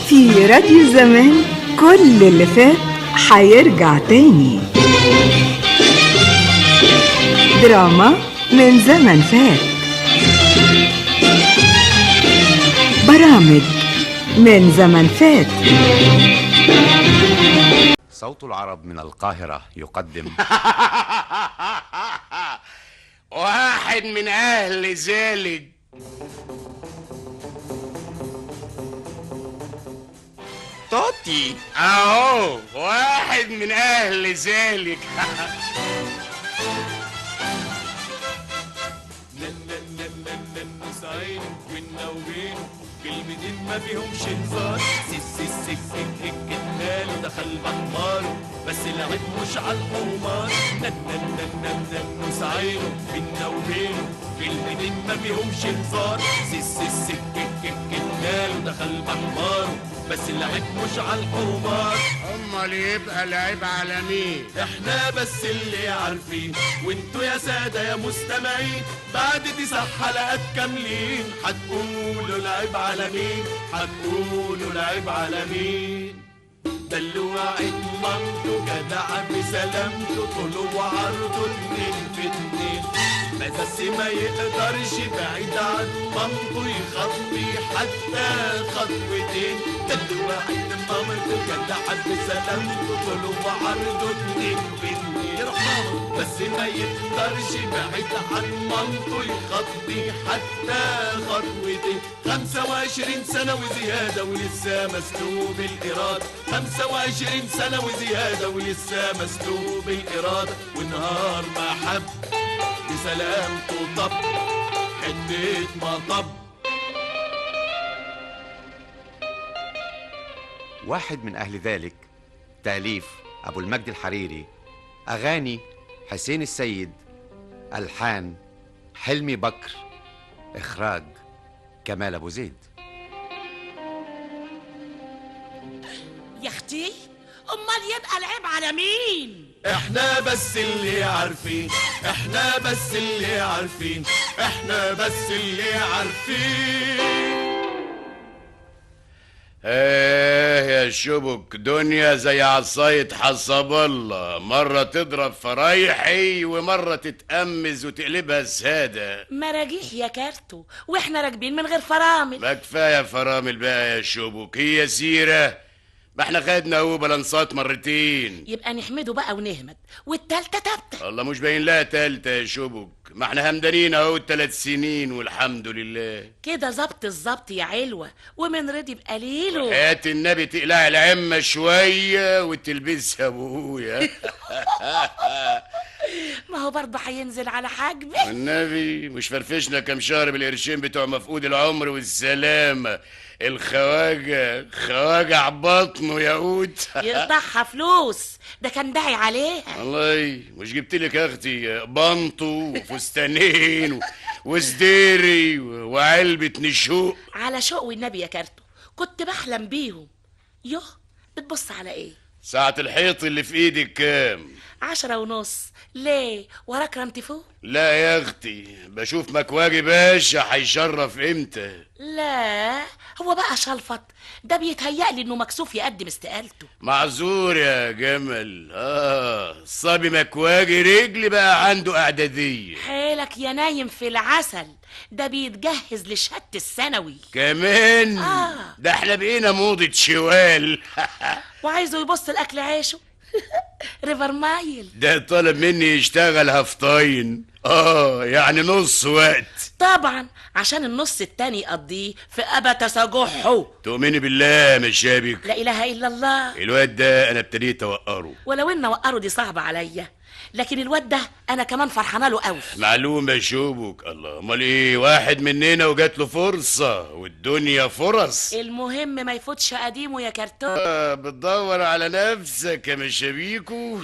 في راديو زمان كل اللي فات حيرجع تاني. دراما من زمن فات، برامج من زمن فات. صوت العرب من القاهرة يقدم واحد من أهل زالد. توتي أهو واحد من أهل ذلك. نسعين وينا وبينه كلمتين ما فيهمش هزار. ماله دخل بحماره بس لعب مش عالحمار. نسعينه بينا وبينه كلمتين ما فيهمش هزار. ماله دخل بحماره بس اللعب مش عالحمار. امال يبقى لعب على مين؟ احنا بس اللي عارفين، وانتوا يا سادة يا مستمعين بعد 9 حلقات كاملين هتقولوا لعب على مين، هتقولوا لعب على مين. دلوعة مامته جدع بسلامته طوله وعرضه 2 في 2 بس ما يقدرش بعيد عن مامته يخطي حتى خطوتين. دلوعة مامته جدع بسلامته طوله وعرضه 2 في 2 بس ما يقدرش بعيد عن مامته يخطي حتى خطوتين. 25 سنة وزيادة ولسه مسلوب الإرادة. 25 سنة وزيادة ولسه مسلوب الإرادة. ونهار ما حب بسلامته طب حتة مطب. واحد من أهل ذلك، تأليف أبو المجد الحريري، أغاني حسين السيد، ألحان حلمي بكر، إخراج كمال أبو زيد. يا اختي امال يبقى العيب على مين؟ احنا بس اللي عارفين، احنا بس اللي عارفين، احنا بس اللي عارفين. يا شبك دنيا زي عصاية حصب الله، مرة تضرب فرايحي ومرة تتأمز وتقلبها سادة. مراجيح يا كارتو واحنا راكبين من غير فرامل. ما كفاية فرامل بقى يا شبك، هي سيرة؟ ما احنا خدنا هو بلانسات مرتين. يبقى نحمده بقى ونهمد والتالتة تابتة. الله مش باين لها تالتة يا شبك، ما احنا همدانين اهو 3 سنين والحمد لله. كده ظبط الظبط يا علوة ومن رضي بقليله. حياة النبي تقلع العمة شوية وتلبسها ابويا. ما هو برضه هينزل على حاجبه. النبي مش فرفشنا كم شهر بالقرشين بتوع مفقود العمر والسلامة. خواجة عبطنه يا قوت. يقطعها فلوس، ده كان داعي عليها. والله مش جبتلك يا اختي بنطو وفستانين وسديري وعلبة نشوق؟ على شوق والنبي يا كارتو كنت بحلم بيهم. يوه بتبص على ايه؟ ساعة الحيط اللي في ايدك كام؟ 10:30. ليه وراك رمتفو؟ لا يا اختي بشوف مكواجي باشا هيشرف امتى. لا هو بقى شلفط، ده بيتهيألي انه مكسوف يقدم استقالته. معذور يا جمل. صبي مكواجي رجلي بقى عنده اعدادية. حيلك يا نايم في العسل، ده بيتجهز لشهادة الثانوي كمان. ده احنا بقينا موضة شوال. وعايزه يبص الاكل عيشه. ريفر مايل ده طلب مني يشتغل هفطين، يعني نص وقت. طبعا عشان النص التاني يقضيه في أبا تسجحه. تؤمني بالله مش شابك؟ لا إله إلا الله. الواد ده أنا ابتديت أوقره، ولو إن أوقره دي صعبة عليا، لكن الواد ده أنا كمان فرحانة له قوي. معلومة شوبك. الله أمال إيه، واحد مننا وجات له فرصة والدنيا فرص. المهم ما يفوتش قديمه يا كرتون. بتدور على نفسك يا مشابيكو.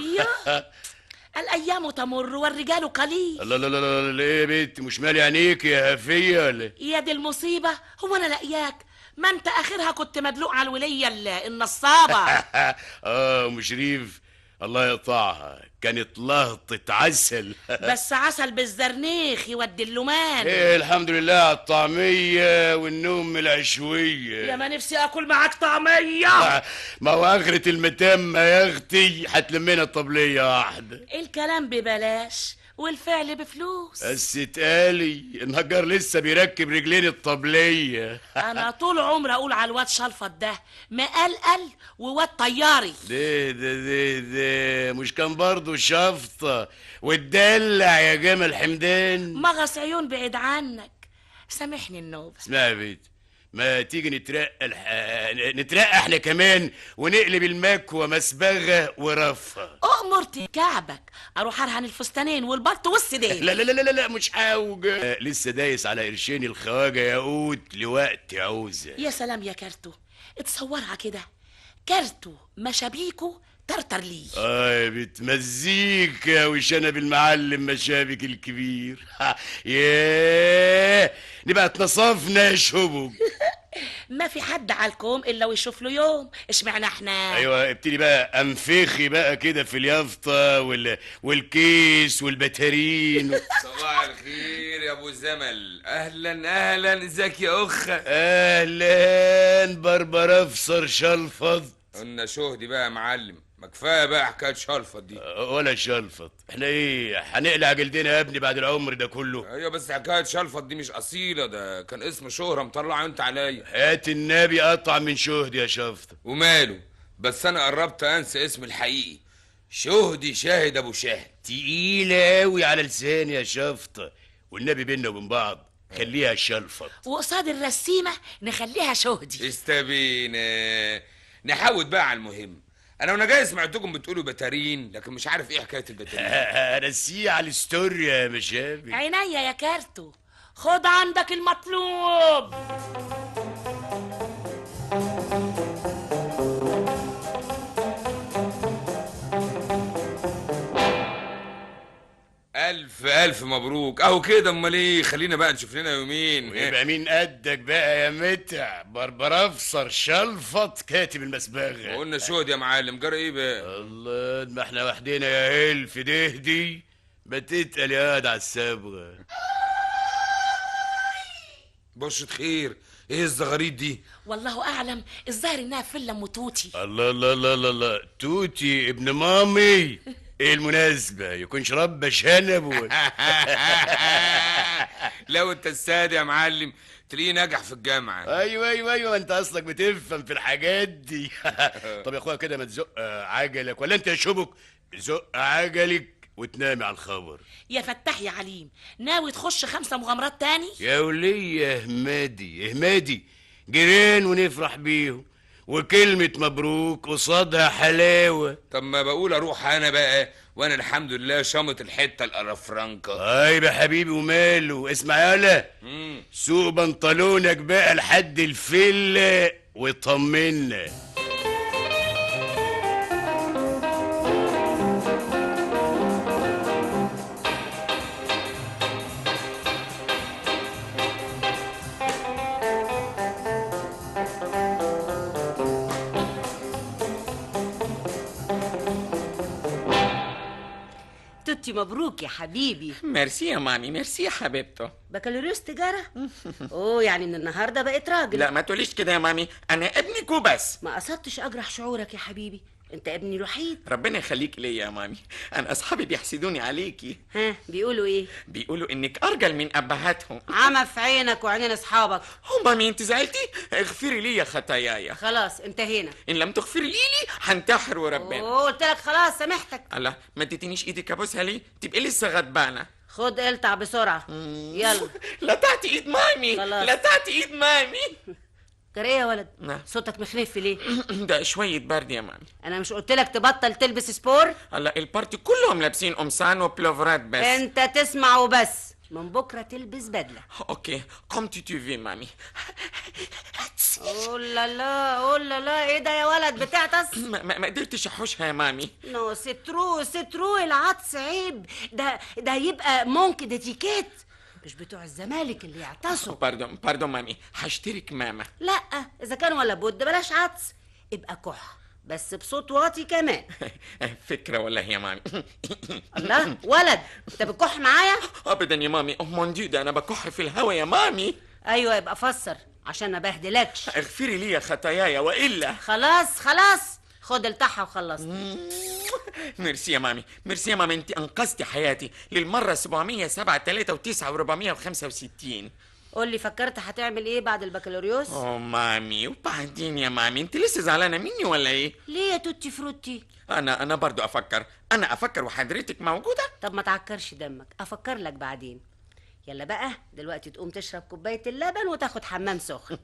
الأيام تمر والرجال قليل. الله لا لا لا لا، ايه يا بنت مش مالي عينيك يا هفية ولا؟ يا دي المصيبة، هو أنا لاقياك؟ ما أنت آخرها كنت مدلوق على الولية النصابة. وشريف الله يقطعها، كانت لهطة عسل. بس عسل بالزرنيخ يودي اللومان. ايه الحمد لله على الطعمية والنوم العشوية. يا ما نفسي اكل معاك طعمية. ما هو اخرة المتمة يا اختي هتلمينا الطبلية واحدة. الكلام ببلاش والفعل بفلوس. بس اتقالي النجار لسه بيركب رجلين الطبلية. انا طول عمري اقول على الواد شلفط ده مقلقل وواد طياري. ده مش كان برضه شفطة واتدلع يا جمال حمدان؟ مغص عيون بعيد عنك، سامحني النوبة. اسمعي يا بيت، ما تيجي نترقى احنا كمان ونقلب المكوى مسبغة ورفة. أؤمر كعبك اروح ارهن الفستانين والبط والسدين. لا مش حاوجة، لسه دايس على قرشين الخواجة يا قوت لوقت عوزة. يا سلام يا كارتو، اتصورها كده، كارتو مشابيكو ترتر لي. بتمزيكا وشنب المعلم مشابك الكبير. ياه نبقى اتنصفنا يا شبك. ما في حد على الكوم الا ويشوف له يوم، اشمعنى احنا؟ ايوه ابتدي بقى انفخي بقى كده في اليافطه والكيس والبتارين. صباح الخير يا ابو زمل، اهلا ازيك يا اخ؟ اهلا بربر افسر شلفط. قلنا شهدي بقى يا معلم، ما كفايه بقى حكايه شلفط دي. ولا شلفط، احنا ايه هنقلع جلدنا يا ابني بعد العمر ده كله؟ ايوه بس حكايه شلفط دي مش اصيله، ده كان اسم شهره مطلع انت عليا. هات النبي قطع من شهدي يا شفطه. وماله، بس انا قربت انسى اسمي الحقيقي، شهدي شاهد ابو شاهد. تقيله قوي على لساني يا شفطه، والنبي بينا وبين بعض خليها شلفط، وقصاد الرسيمه نخليها شهدي. استبينا نحاول بقى على المهم. انا جاي سمعتكم بتقولوا بتارين، لكن مش عارف ايه حكايه البتارين. رسيه على الستوري يا مشابك. عينيا يا كارتو، خد عندك المطلوب. الف مبروك، اهو كده. امال ايه، خلينا بقى نشوف لنا يومين. ويبقى مين قدك بقى يا متع بربر افسر شلفط كاتب المسبغه. قلنا شهد يا معلم، جرى ايه بقى؟ الله ما احنا وحدنا يا هلف دهدي، ما تتقل يا واد على الصبغه. بشرة خير، ايه الزغاريد دي؟ والله اعلم، الظاهر انها فيلا ام توتي. الله توتي ابن مامي. ايه المناسبة يكونش رب شنبه؟ لو انت الساد يا معلم تلاقيه نجح في الجامعة. ايوه انت اصلك بتفهم في الحاجات دي. طب يا اخويا كده ما تزق عجلك، ولا انت يا شبك زق عجلك وتنامي على الخبر. يا فتاح يا عليم، ناوي تخش 5 مغامرات تاني؟ يا ولية اهمادي جيران ونفرح بيهم، وكلمة مبروك قصادها حلاوة. طب ما بقول اروح انا بقى، وانا الحمد لله شامط الحتة القرفرنكة. طيب يا حبيبي وماله، اسمع يالا، سوق بنطلونك بقى لحد الفيلا وطمنا. توتي مبروك يا حبيبي. ميرسي يا مامي، ميرسي يا حبيبته. بكالوريوس تجارة؟ اوه يعني من النهارده بقيت راجل. لا ما تقوليش كده يا مامي، انا ابنك وبس. ما قصدتش اجرح شعورك يا حبيبي، انت ابني الوحيد. ربنا يخليك ليا يا مامي، انا اصحابي بيحسدوني عليكي. ها بيقولوا ايه؟ بيقولوا انك ارجل من ابهاتهم. عمى في عينك وعينين اصحابك. مامي انت زعلتي؟ اغفري لي يا خطاياي. خلاص انتهينا. ان لم تغفري لي هنتحر وربنا. اوه قلت لك خلاص سامحتك. الله، ما اديتنيش ايدك ابوسها ليه؟ تبقي لسه غضبانه. خد التع بسرعه. يلا. لا تعطي ايد مامي، خلاص. لا تعطي ايد مامي. جري يا ولد. نعم. صوتك مخنف ليه؟ ده شويه برد يا مامي. انا مش قلت لك تبطل تلبس سبور؟ الله، البارتي كلهم لابسين قمصان وبلوفرات بس. انت تسمع وبس، من بكره تلبس بدله. اوكي كوم tu veux مامي. اوه لا لا ايه ده يا ولد بتعطس؟ ما قدرتش احوشها يا مامي. نو سترو العطس عيب، ده يبقى مونك ديتيكيت، مش بتوع الزمالك اللي يعطسوا. باردون مامي، هشترك ماما. لا اذا كان ولا بد بلاش عطس، ابقى كح بس بصوت واطي كمان. فكرة والله يا مامي. الله ولد، انت بتكح معايا؟ ابدا يا مامي، مون ديو، ده انا بكح في الهوا يا مامي. ايوه يبقى فسر عشان ما بهدلكش. اغفري لي خطاياي والا. خلاص خلاص، خد التحة وخلص. ميرسي يا مامي، ميرسي يا مامي، انت انقذتي حياتي للمرة 707 3 و9 و465. قول لي فكرت هتعمل ايه بعد البكالوريوس؟ مامي، وبعدين يا مامي انت لسه زعلانة مني ولا ايه؟ ليه يا توتي فروتي؟ انا برضو افكر وحضرتك موجودة. طب ما تعكرش دمك، افكر لك بعدين. يلا بقى دلوقتي تقوم تشرب كوباية اللبن وتاخد حمام سخن.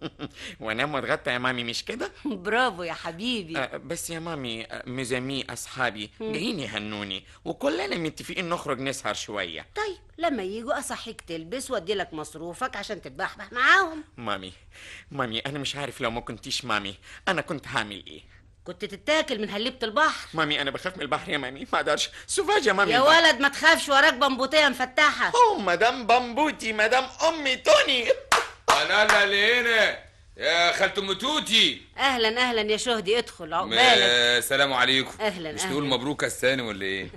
وانام واتغطى يا مامي، مش كده؟ برافو يا حبيبي. بس يا مامي، مزامي اصحابي جايين يهنوني وكلنا متفقين نخرج نسهر شوية. طيب لما يجوا اصحيك تلبس وادي لك مصروفك عشان تتبحبح معاهم. مامي انا مش عارف لو ما كنتيش مامي انا كنت هعمل ايه. كنت تتاكل من هليبة البحر. مامي انا بخاف من البحر يا مامي، ما اقدرش. سوفاج يا مامي. يا ولد ما تخافش، وراك بمبوطية مفتحة. مدام بمبوتي، مدام امي توني. لا اللي هنا يا خالته ام توتي. اهلا اهلا يا شهدي، ادخل عقبالك. سلام عليكم. اهلا مش أهلاً. تقول مبروك الثاني ولا ايه؟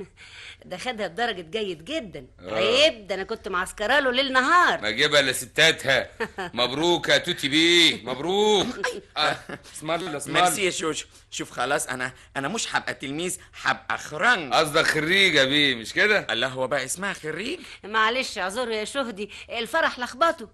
ده خدها بدرجة جيد جدا. عيب، ده انا كنت معسكراله ليل نهار. ما اجيبها لستاتها. مبروك يا توتي بيه، مبروك. اسم الله اسم الله. ميرسي يا شوش. شوف خلاص انا مش هبقى تلميذ، هبقى خرنج. قصدك خريجه بيه مش كده؟ الله، هو بقى اسمها خريج؟ معلش اعذر يا شهدي، الفرح لخبطه.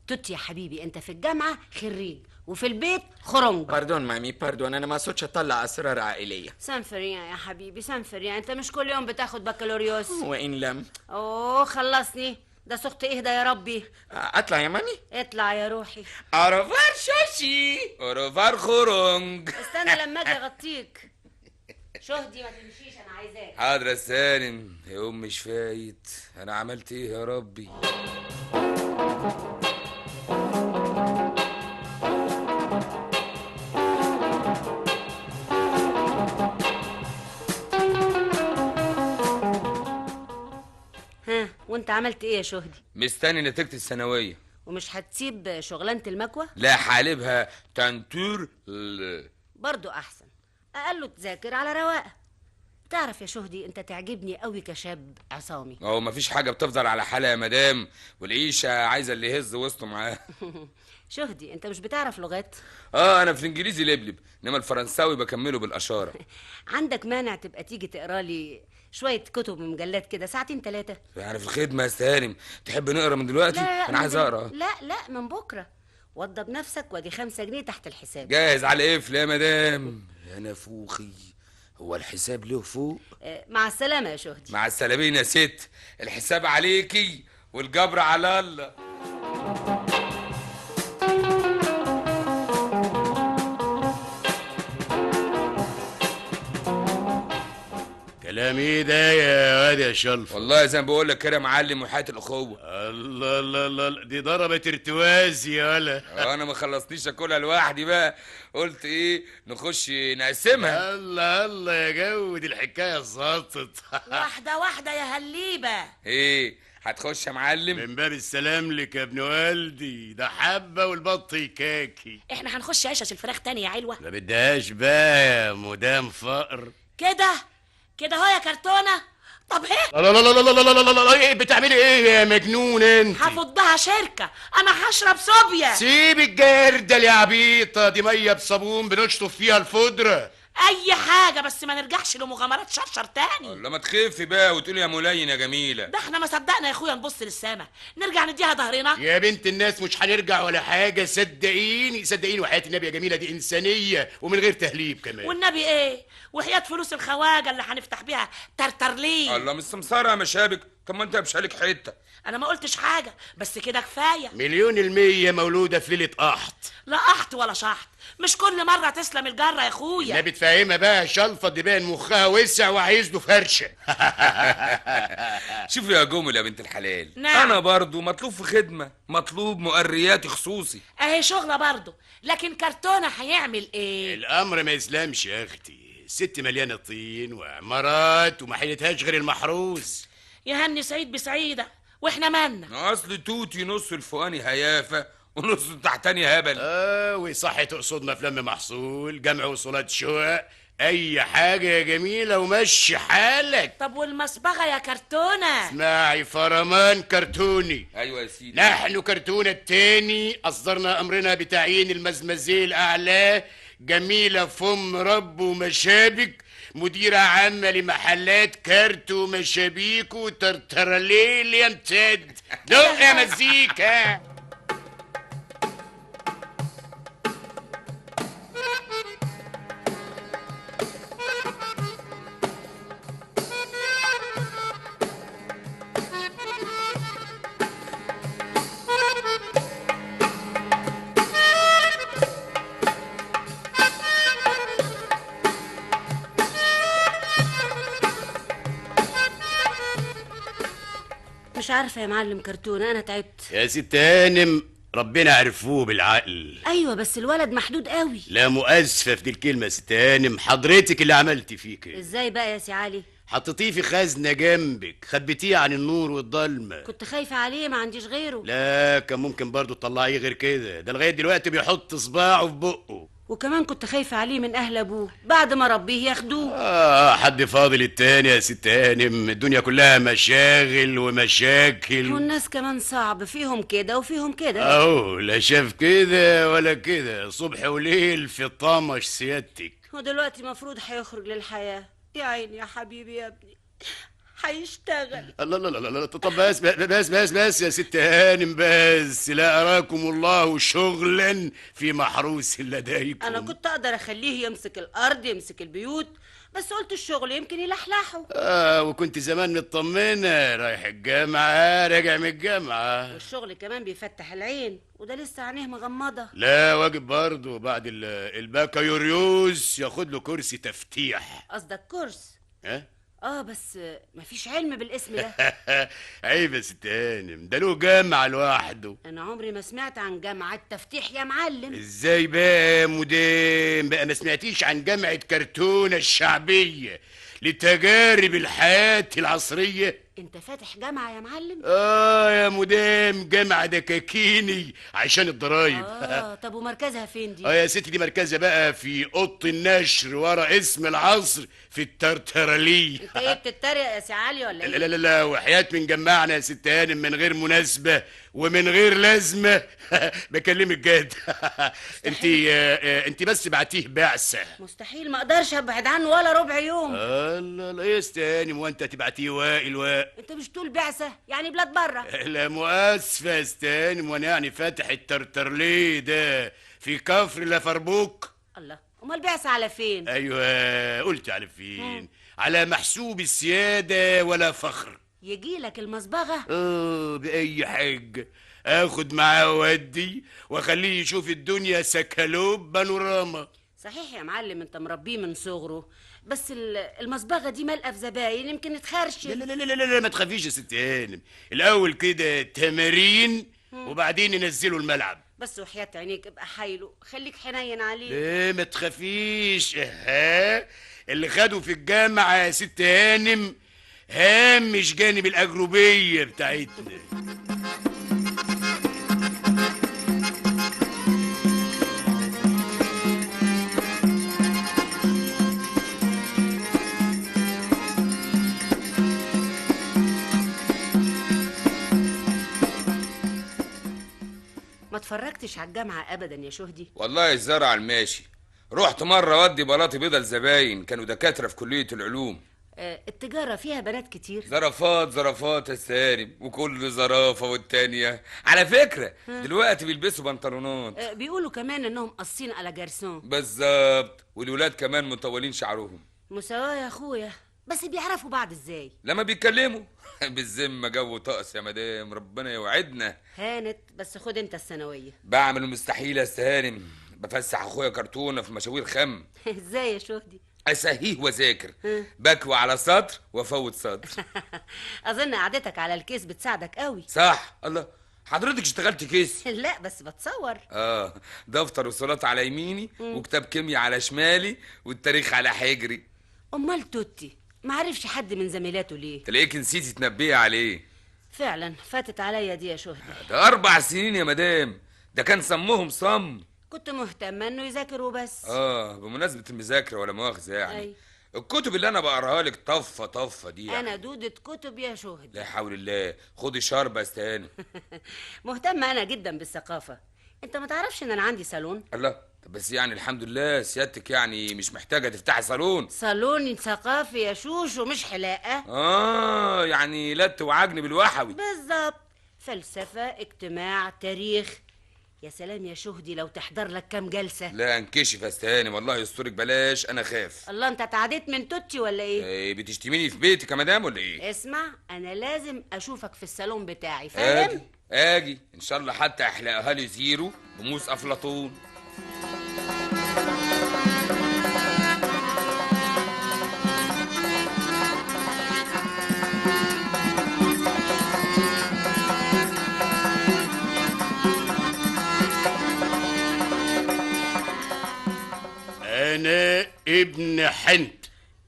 توتي يا حبيبي، انت في الجامعة خريج وفي البيت خرنج. باردون مامي باردون، انا ما اقصدش اطلع اسرار عائليه. سانفريان يا حبيبي سانفريان، انت مش كل يوم بتاخد بكالوريوس؟ وان لم. اوه خلصني، ده سخط اهدى يا ربي. اطلع يا مامي. اطلع يا روحي. اوروفار شوشي. اوروفار خرنج. استنى لما اجي اغطيك. شهدي ما تمشيش، انا عايزاك. حاضر يا سالم. يوم مش فايت، انا عملت ايه يا ربي؟ ها وانت عملت ايه يا شهدي؟ مستني نتيجة الثانوية. ومش هتسيب شغلانة المكوى؟ لا حالبها تنتور. برضو احسن، اقله تذاكر على رواقه. تعرف يا شهدي انت تعجبني قوي كشاب عصامي. هو مفيش حاجة بتفضل على حالها يا مدام، والعيشة عايزة اللي يهز وسطه معاه. شهدي انت مش بتعرف لغات؟ انا في الانجليزي لبلب، انما الفرنساوي بكمله بالاشارة. عندك مانع تبقى تيجي تقرا لي شويه كتب ومجلات كده ساعتين 3؟ يعني في الخدمة يا سالم. تحب نقرا من دلوقتي؟ انا عايز اقرا. لا من بكره. وضب نفسك وادي 5 جنيه تحت الحساب. جاهز على القفل يا مدام. يا نافوخي، هو الحساب له فوق؟ مع السلامه يا شهدي. مع السلامين يا ست. الحساب عليكي والجبر على الله. كلام ايه ده يا واد يا شلف؟ والله زي ما بقول لك كده يا معلم، وحياة الاخوه. الله الله الله، دي ضربت ارتواز يا ولا. انا ما خلصنيش اكلها لوحدي بقى، قلت ايه نخش نقسمها. الله الله يا جو، دي الحكايه ظبطت. واحدة واحدة يا هليبة. ايه هتخش يا معلم؟ من باب السلام لك يا ابن والدي، ده حبه والبط يكاكي. احنا هنخش عشش الفراخ تاني يا علوة. ما بدهاش بقى يا مدام فقر. كده كده هو يا كرتونة. طب هيك لا لا لا لا لا لا لا لا، ايه بتعملي ايه يا مجنون انت؟ هفضها شركة، انا هشرب صوبيا. سيب الجردل يا عبيطه، دي ميه بصابون بنشطف فيها الفودره. اي حاجة بس ما نرجعش لمغامرات شرشر تاني. والله ما تخفي بقى وتقولي يا ملين يا جميلة. ده احنا ما صدقنا يا اخويا نبص للسما، نرجع نديها ظهرنا. يا بنت الناس مش هنرجع ولا حاجه، صدقيني صدقيني، وحياه النبي يا جميله دي انسانيه ومن غير تهليب كمان. والنبي ايه، وحياة فلوس الخواجة اللي هنفتح بيها ترترليه. الله مش سمسارة يا مشابك، طب ما انت مش عليك حتة. انا ما قلتش حاجة بس كده كفاية. 1,000,000% مولوده في ليله قحط. لا قحط ولا شحط، مش كل مرة تسلم الجرة يا اخويا. النبي تفهمها بقى، شلفة دي باين مخها وسع وعايز له فرشه. شوفي يا جمل يا بنت الحلال، نعم. انا برضو مطلوب في خدمة، مطلوب مقرياتي خصوصي. اهي شغلة برضه، لكن كرتونة هيعمل ايه؟ الامر ما يسلمش يا اختي، الست مليانه طين وعمارات وما حيلتهاش غير المحروس. يهني سعيد بسعيدة واحنا مالنا. اصل توتي نص الفوقاني هيافة ونص التحتاني هبل. وصح تقصدنا في لم محصول جمع وصولات شقق، اي حاجه يا جميله ومشي حالك. طب والمصبغه يا كرتونه؟ اسمعي، فرمان كرتوني. ايوه يا سيدي. نحن كرتونة التاني أصدرنا أمرنا بتعيين المزمزية الأعلى جميلة فم رب ومشابك مديرة عامة لمحلات كارت ومشابيك وترترليل يمتد. دق يا مزيكا. مش عارفه يا معلم كرتونه، انا تعبت. يا ست هانم ربنا عرفوه بالعقل. ايوه بس الولد محدود قوي. لا مؤسفة في دي الكلمة يا ست هانم، حضرتك اللي عملتي فيه كده. ازاي بقى يا سي علي؟ حطيتيه في خزنة جنبك، خبيتيه عن النور والضلمة. كنت خايفه عليه، ما عنديش غيره. لا كان ممكن برضو تطلعيه غير كده، ده لغاية دلوقتي بيحط صباعه في بقه. وكمان كنت خايفه عليه من اهل ابوه، بعد ما ربيه ياخدوه. حد فاضل التاني يا ست هانم، الدنيا كلها مشاغل ومشاكل. والناس كمان صعب، فيهم كده وفيهم كده. اهو لا شاف كده ولا كده، صبح وليل في طمش سيادتك. ودلوقتي مفروض هيخرج للحياه. يا عيني يا حبيبي يا ابني، هيشتغل. الله لا لا لا لا، طب بس يا ست هانم، بس لا أراكم الله شغلا في محروس لديكم. انا كنت اقدر اخليه يمسك الارض يمسك البيوت، بس قلت الشغل يمكن يلحلحه. وكنت زمان مطمنة، رايح الجامعة راجع من الجامعة. والشغل كمان بيفتح العين، وده لسه عينيه مغمضة. لا واجب برضه بعد البكالوريوس ياخد له كرسي تفتيح. قصدك كورس؟ ها؟ بس مفيش علم بالاسم ده. عيب يا ست هانم، ده له جامعة لوحده. انا عمري ما سمعت عن جامعة تفتيح يا معلم. ازاي بقى يا مدام بقى ما سمعتيش عن جامعة كرتونة الشعبية لتجارب الحياة العصرية؟ انت فاتح جامعة يا معلم؟ يا مدام جامعة دكاكيني عشان الضرايب. طب ومركزها فين دي؟ يا ستي دي مركزها بقى في اوضه النشر ورا اسم العصر في الترترلي. انت ايه بتتريق يا سي علي ولا ايه؟ لا لا لا، وحياة من جمعنا يا ست هانم من غير مناسبة ومن غير لازمة. بكلمك جد. انت بس بعتيه بعثة. مستحيل، ما اقدرش ابعد عنه ولا ربع يوم. الله لا يا ست هانم، وانت تبعتيه واقل انت مش تقول بعثة يعني بلاد بره؟ لا مؤسفة يا ست هانم، وانا يعني فاتح الترترلي ده في كفر لافربوك. الله، امال بعثة على فين؟ ايوه قلت على فين. على محسوب السيادة ولا فخر. يجيلك المصبغة؟ بأي حاجة اخد معاه ودي واخليه يشوف الدنيا سكالوب بانوراما. صحيح يا معلم، انت مربيه من صغره، بس المصبغة دي مالقة في زباين، يمكن اتخرشت. لا لا لا لا لا، ما تخافيش يا ست هانم، الاول كده تمارين وبعدين ينزلوا الملعب. بس وحياة عينيك ابقى حايله، خليك حنين عليه. ليه ما تخافيش. اللي خدوا في الجامعة يا ست هانم هامش جانب الأجروبية بتاعتنا. ما اتفرجتش على الجامعة ابدا يا شهدي؟ والله الزرع الماشي. رحت مرة ودي بلاطي بيضة لزباين كانوا دكاترة في كلية العلوم. التجارة فيها بنات كتير؟ زرافات يا سالم، وكل زرافة والتانية. على فكرة دلوقتي بيلبسوا بنطلونات. بيقولوا كمان انهم قاصين على جرسون. بالظبط، والولاد كمان مطولين شعرهم. مساواة يا اخويا، بس بيعرفوا بعض ازاي؟ لما بيتكلموا. بالذمة جو طقس يا مدام، ربنا يوعدنا. هانت، بس خد انت الثانوية. بعمل المستحيل يا سالم، بفسح اخويا كرتونة في مشاوير خم. ازاي يا شهدي؟ اسهيه واذاكر، بكوي على سطر وافوت سطر. اظن قعدتك على الكيس بتساعدك قوي. صح. الله، حضرتك اشتغلت كيس؟ لا بس بتصور. دفتر وصولات على يميني وكتاب كيمياء على شمالي والتاريخ على حجري. امال توتي ما عرفش حد من زميلاته ليه؟ تلاقيك نسيتي تنبهي عليه. فعلا فاتت عليا دي يا شهدي. ده 4 سنين يا مدام، ده كان صمهم صم. كنت مهتمة انه يذاكر وبس. بمناسبة المذاكرة ولا مؤاخذة يعني. أي. الكتب اللي انا بقراها لك طفة دي يعني. انا دودة كتب يا شهد. لا حول الله، خدي شربة استهاني. مهتمة انا جدا بالثقافة. انت ما تعرفش ان انا عندي صالون؟ الله، طب بس يعني الحمد لله سيادتك يعني مش محتاجة تفتحي صالون. صالون ثقافي يا شوشو مش حلاقة. يعني لت وعجن بالوحوي. بالظبط، فلسفة، اجتماع، تاريخ. يا سلام يا شهدي لو تحضر لك كام جلسة. لا انكشف يا استهاني، والله يسترك بلاش، انا خاف. الله، انت اتعديت من توتي ولا ايه؟ بتشتميني في بيتك يا مدام ولا ايه؟ اسمع، انا لازم اشوفك في الصالون بتاعي، فاهم؟ اجي ان شاء الله، حتى احلقها لي زيرو بموس افلاطون. انا ابن حنت.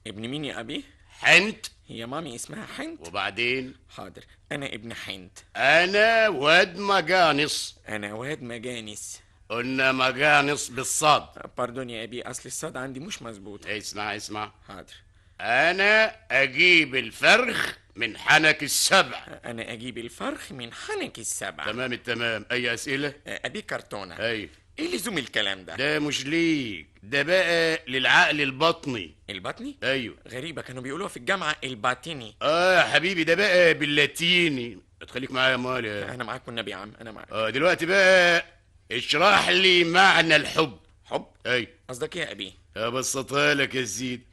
ابن مين يا ابي؟ حنت. هي مامي اسمها حنت؟ وبعدين؟ حاضر، انا ابن حنت. انا واد مجانس. انا واد مجانس. قلنا مجانس بالصاد. باردون يا ابي، اصل الصاد عندي مش مظبوط. اسمع. حاضر. انا اجيب الفرخ من حنك السبع. انا اجيب الفرخ من حنك السبع. تمام التمام. اي اسئله؟ ابي كرتونه. اي. ايه لزوم الكلام ده؟ ده مش ليك، ده بقى للعقل البطني. البطني؟ ايوه. غريبة، كانوا بيقولوها في الجامعة الباطني. يا حبيبي ده بقى باللاتيني. تخليك معايا يا مالي. انا معاك والنبي يا عم، انا معاك. دلوقتي بقى اشرح لي معنى الحب. حب؟ اي. قصدك ايه يا ابي؟ ابسطها لك يا سيدي.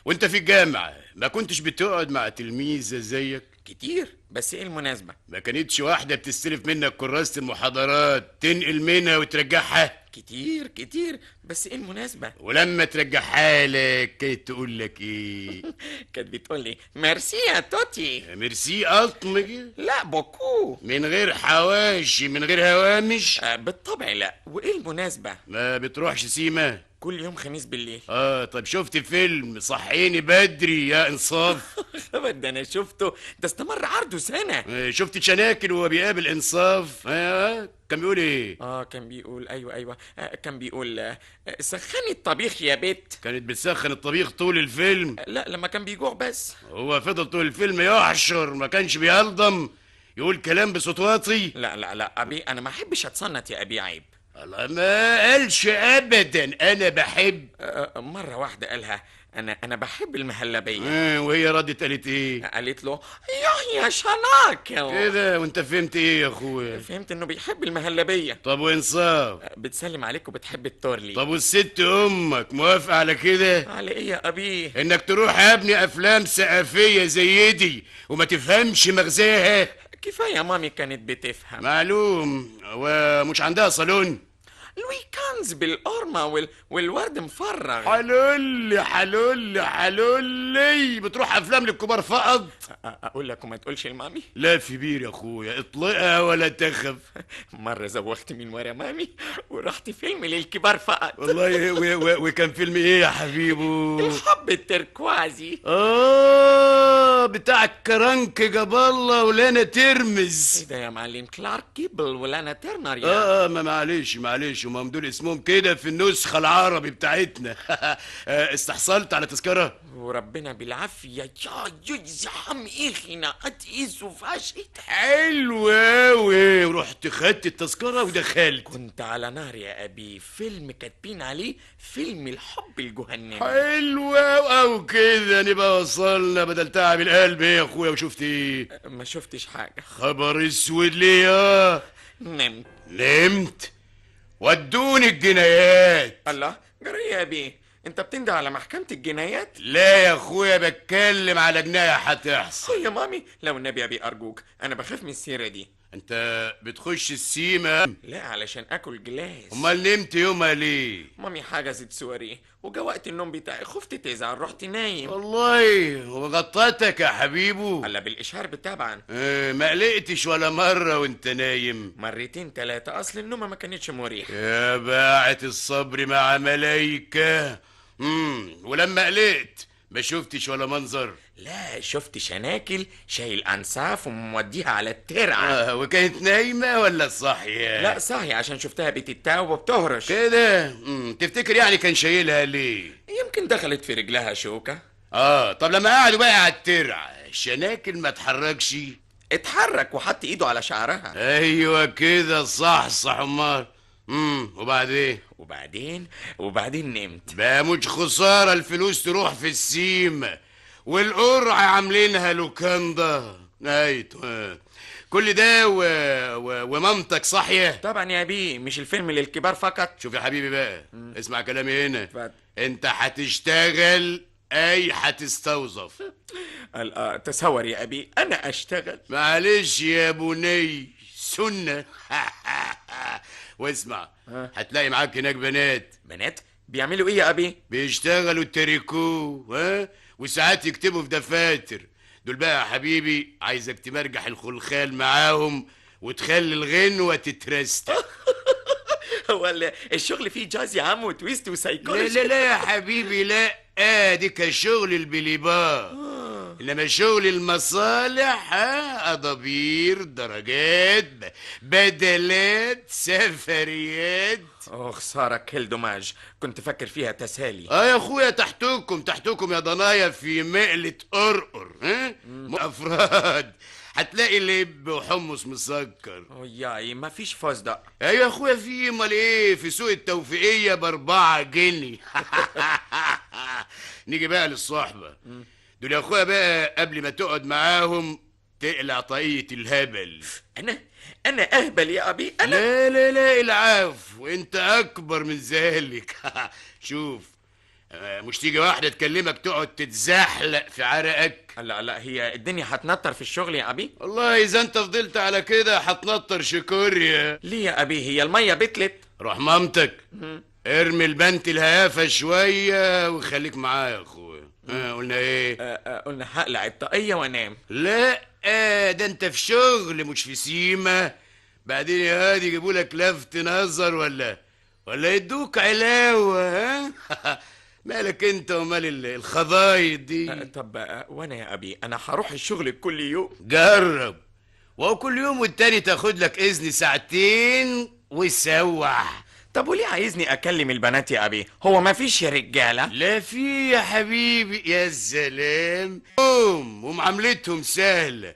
وانت في الجامعة ما كنتش بتقعد مع تلميذة زيك؟ كتير، بس ايه المناسبة؟ ما كانتش واحدة بتستلف منك كراسة المحاضرات تنقل منها وترجعها؟ كتير، بس ايه المناسبة؟ ولما ترجعها لك كانت تقول لك ايه؟ كانت بتقول لي ميرسي يا توتي. ميرسي قطم كده؟ لا، بوكو. من غير حواشي، من غير هوامش؟ بالطبع لا. وايه المناسبة؟ ما بتروحش سيما؟ كل يوم خميس بالليل. طب شفت فيلم صحيني بدري يا انصاف؟ ده انا شفته، ده استمر عرضه سنة. شفت شناكل وهو بيقابل انصاف؟ كان بيقول ايه؟ كان بيقول ايوه كان بيقول سخني الطبيخ يا بت. كانت بتسخن الطبيخ طول الفيلم؟ لا، لما كان بيجوع بس. هو فضل طول الفيلم يحشر، ما كانش بيهلضم، يقول كلام بصوت واطي؟ لا ابي، انا ما احبش اتصنت يا ابي، عيب. الله، ما قالش ابدا انا بحب. مرة واحدة قالها انا بحب المهلبية. وهي ردت قالت ايه؟ قالت له يا شناكل كده. وانت فهمت ايه يا اخويا؟ فهمت انه بيحب المهلبية. طب وانصاف؟ بتسلم عليك وبتحب التورلي. طب والست امك موافقة على كده؟ على ايه يا ابي؟ انك تروح يا ابني افلام ثقافية زي دي وما تفهمش مغزاها؟ كفاية مامي كانت بتفهم. معلوم. ومش عندها صالون؟ الويكاندز بالقرمة والورد مفرغ. حلولي بتروح افلام للكبار فقط؟ اقول لك وما تقولش لمامي؟ لا في بير يا اخويا، اطلقها ولا تخف. مرة زوغت من ورا مامي ورحت فيلم للكبار فقط. والله وكان فيلم ايه يا حبيبو؟ الحب التركوازي. بتاع الكرنك جاب الله ولانا ترمز. ايه ده يا معلم؟ كلارك جيبل ولانا ترنر يعني. ما معلش وما دول اسمهم كده في النسخة العربي بتاعتنا. استحصلت على تذكرة؟ وربنا بالعافية يا يزحم خناقات وفاشت. حلو اوي. ورحت خدت التذكرة ودخلت؟ كنت على نار يا ابي، فيلم كاتبين عليه فيلم الحب الجهنمي. حلو او كده نبقى وصلنا بدل تعب القلب. ايه يا اخويا وشفت ايه؟ ما شفتش حاجة. خبر اسود ليه؟ نمت. ودوني الجنايات. الله، جري يا ابي، انت بتنده على محكمة الجنايات؟ لا يا اخويا، بتكلم على جناية هتحصل. يا مامي لو النبي يا ابي ارجوك، انا بخاف من السيرة دي. انت بتخش السيما؟ لا، علشان اكل جلاس. امال نمت يومها ليه؟ مامي حجزت سواري وجا وقت النوم بتاعي، خفت تزعل رحت نايم. والله وغطتك يا حبيبو؟ هلا بالاشهار طبعا. ما قلقتش ولا مرة وانت نايم؟ مرتين 3، اصل النومة ما كانتش مريحة. يا باعة الصبر مع ملايكة. ولما قلقت ما شفتش ولا منظر؟ لا، شفت شناكل شايل انساف وموديها على الترعه. وكانت نايمة ولا صاحية؟ لا صاحية، عشان شفتها بتتاوب وبتهرش كده. تفتكر يعني كان شايلها ليه؟ يمكن دخلت في رجلها شوكة. طب لما قعدوا بقى على الترعة الشناكل ما اتحركش؟ اتحرك وحط ايده على شعرها. ايوه كده، صح امال. وبعدين نمت. بقى مش خسارة الفلوس تروح في السيمة والقرعة عاملينها لوكاندا. ايوه كل ده ومامتك صاحية؟ طبعا يا بيه، مش الفيلم للكبار فقط. شوف يا حبيبي بقى، اسمع كلامي هنا. اتفضل. انت هتشتغل هتستوظف. تصور يا ابي انا اشتغل. معلش يا بني، سنة. واسمع، هتلاقي معاك هناك بنات بيعملوا ايه يا ابي؟ بيشتغلوا التريكو، وساعات يكتبوا في دفاتر. دول بقى يا حبيبي عايزك تمرجح الخلخال معاهم وتخلي الغنوة تترستق. هو الشغل فيه جاز يا عم وتويست لا وسايكولوجي؟ لا لا يا حبيبي، لا. دي كشغل البليبار. انما شغل المصالح اضابير، درجات، بدلات، سفريات. خسارة كل دوماج، كنت فاكر فيها تسالي. يا اخويا، تحتكم يا ضنايا في مقلة قرقر. افراد هتلاقي لب وحمص مسكر. ياي ما فيش فوزدق. ايوه يا اخويا، في امال ايه؟ في سوق التوفيقية ب4 جنيه. نيجي بقى للصحبة. دول يا اخويا بقى قبل ما تقعد معاهم تقلع طاقية الهبل. انا اهبل يا ابي؟ انا لا لا لا، العفو، انت اكبر من ذلك. شوف، مش تيجي واحدة تكلمك تقعد تتزحلق في عرقك؟ لا، هي الدنيا هتنطر في الشغل يا ابي. والله اذا انت فضلت على كده هتنطر شكوريا. ليه يا ابي؟ هي المية بتلت. روح مامتك، ارمي البنت الهيافة شوية وخليك معايا يا اخويا. قلنا ايه؟ قلنا هقلع الطاقية وانام. لا، ده انت في شغل مش في سيمة. بعدين يا هادي يجيبوا لك لفت نظر ولا يدوك علاوة. مالك انت ومال الخضايط دي؟ طب وانا يا ابي انا هروح الشغل كل يوم. جرب، وهو كل يوم والتاني تاخد لك اذن ساعتين وسوح. طب وليه عايزني اكلم البنات يا ابي؟ هو ما فيش يا رجاله؟ لا في يا حبيبي، يا سلام. ومعاملتهم سهله،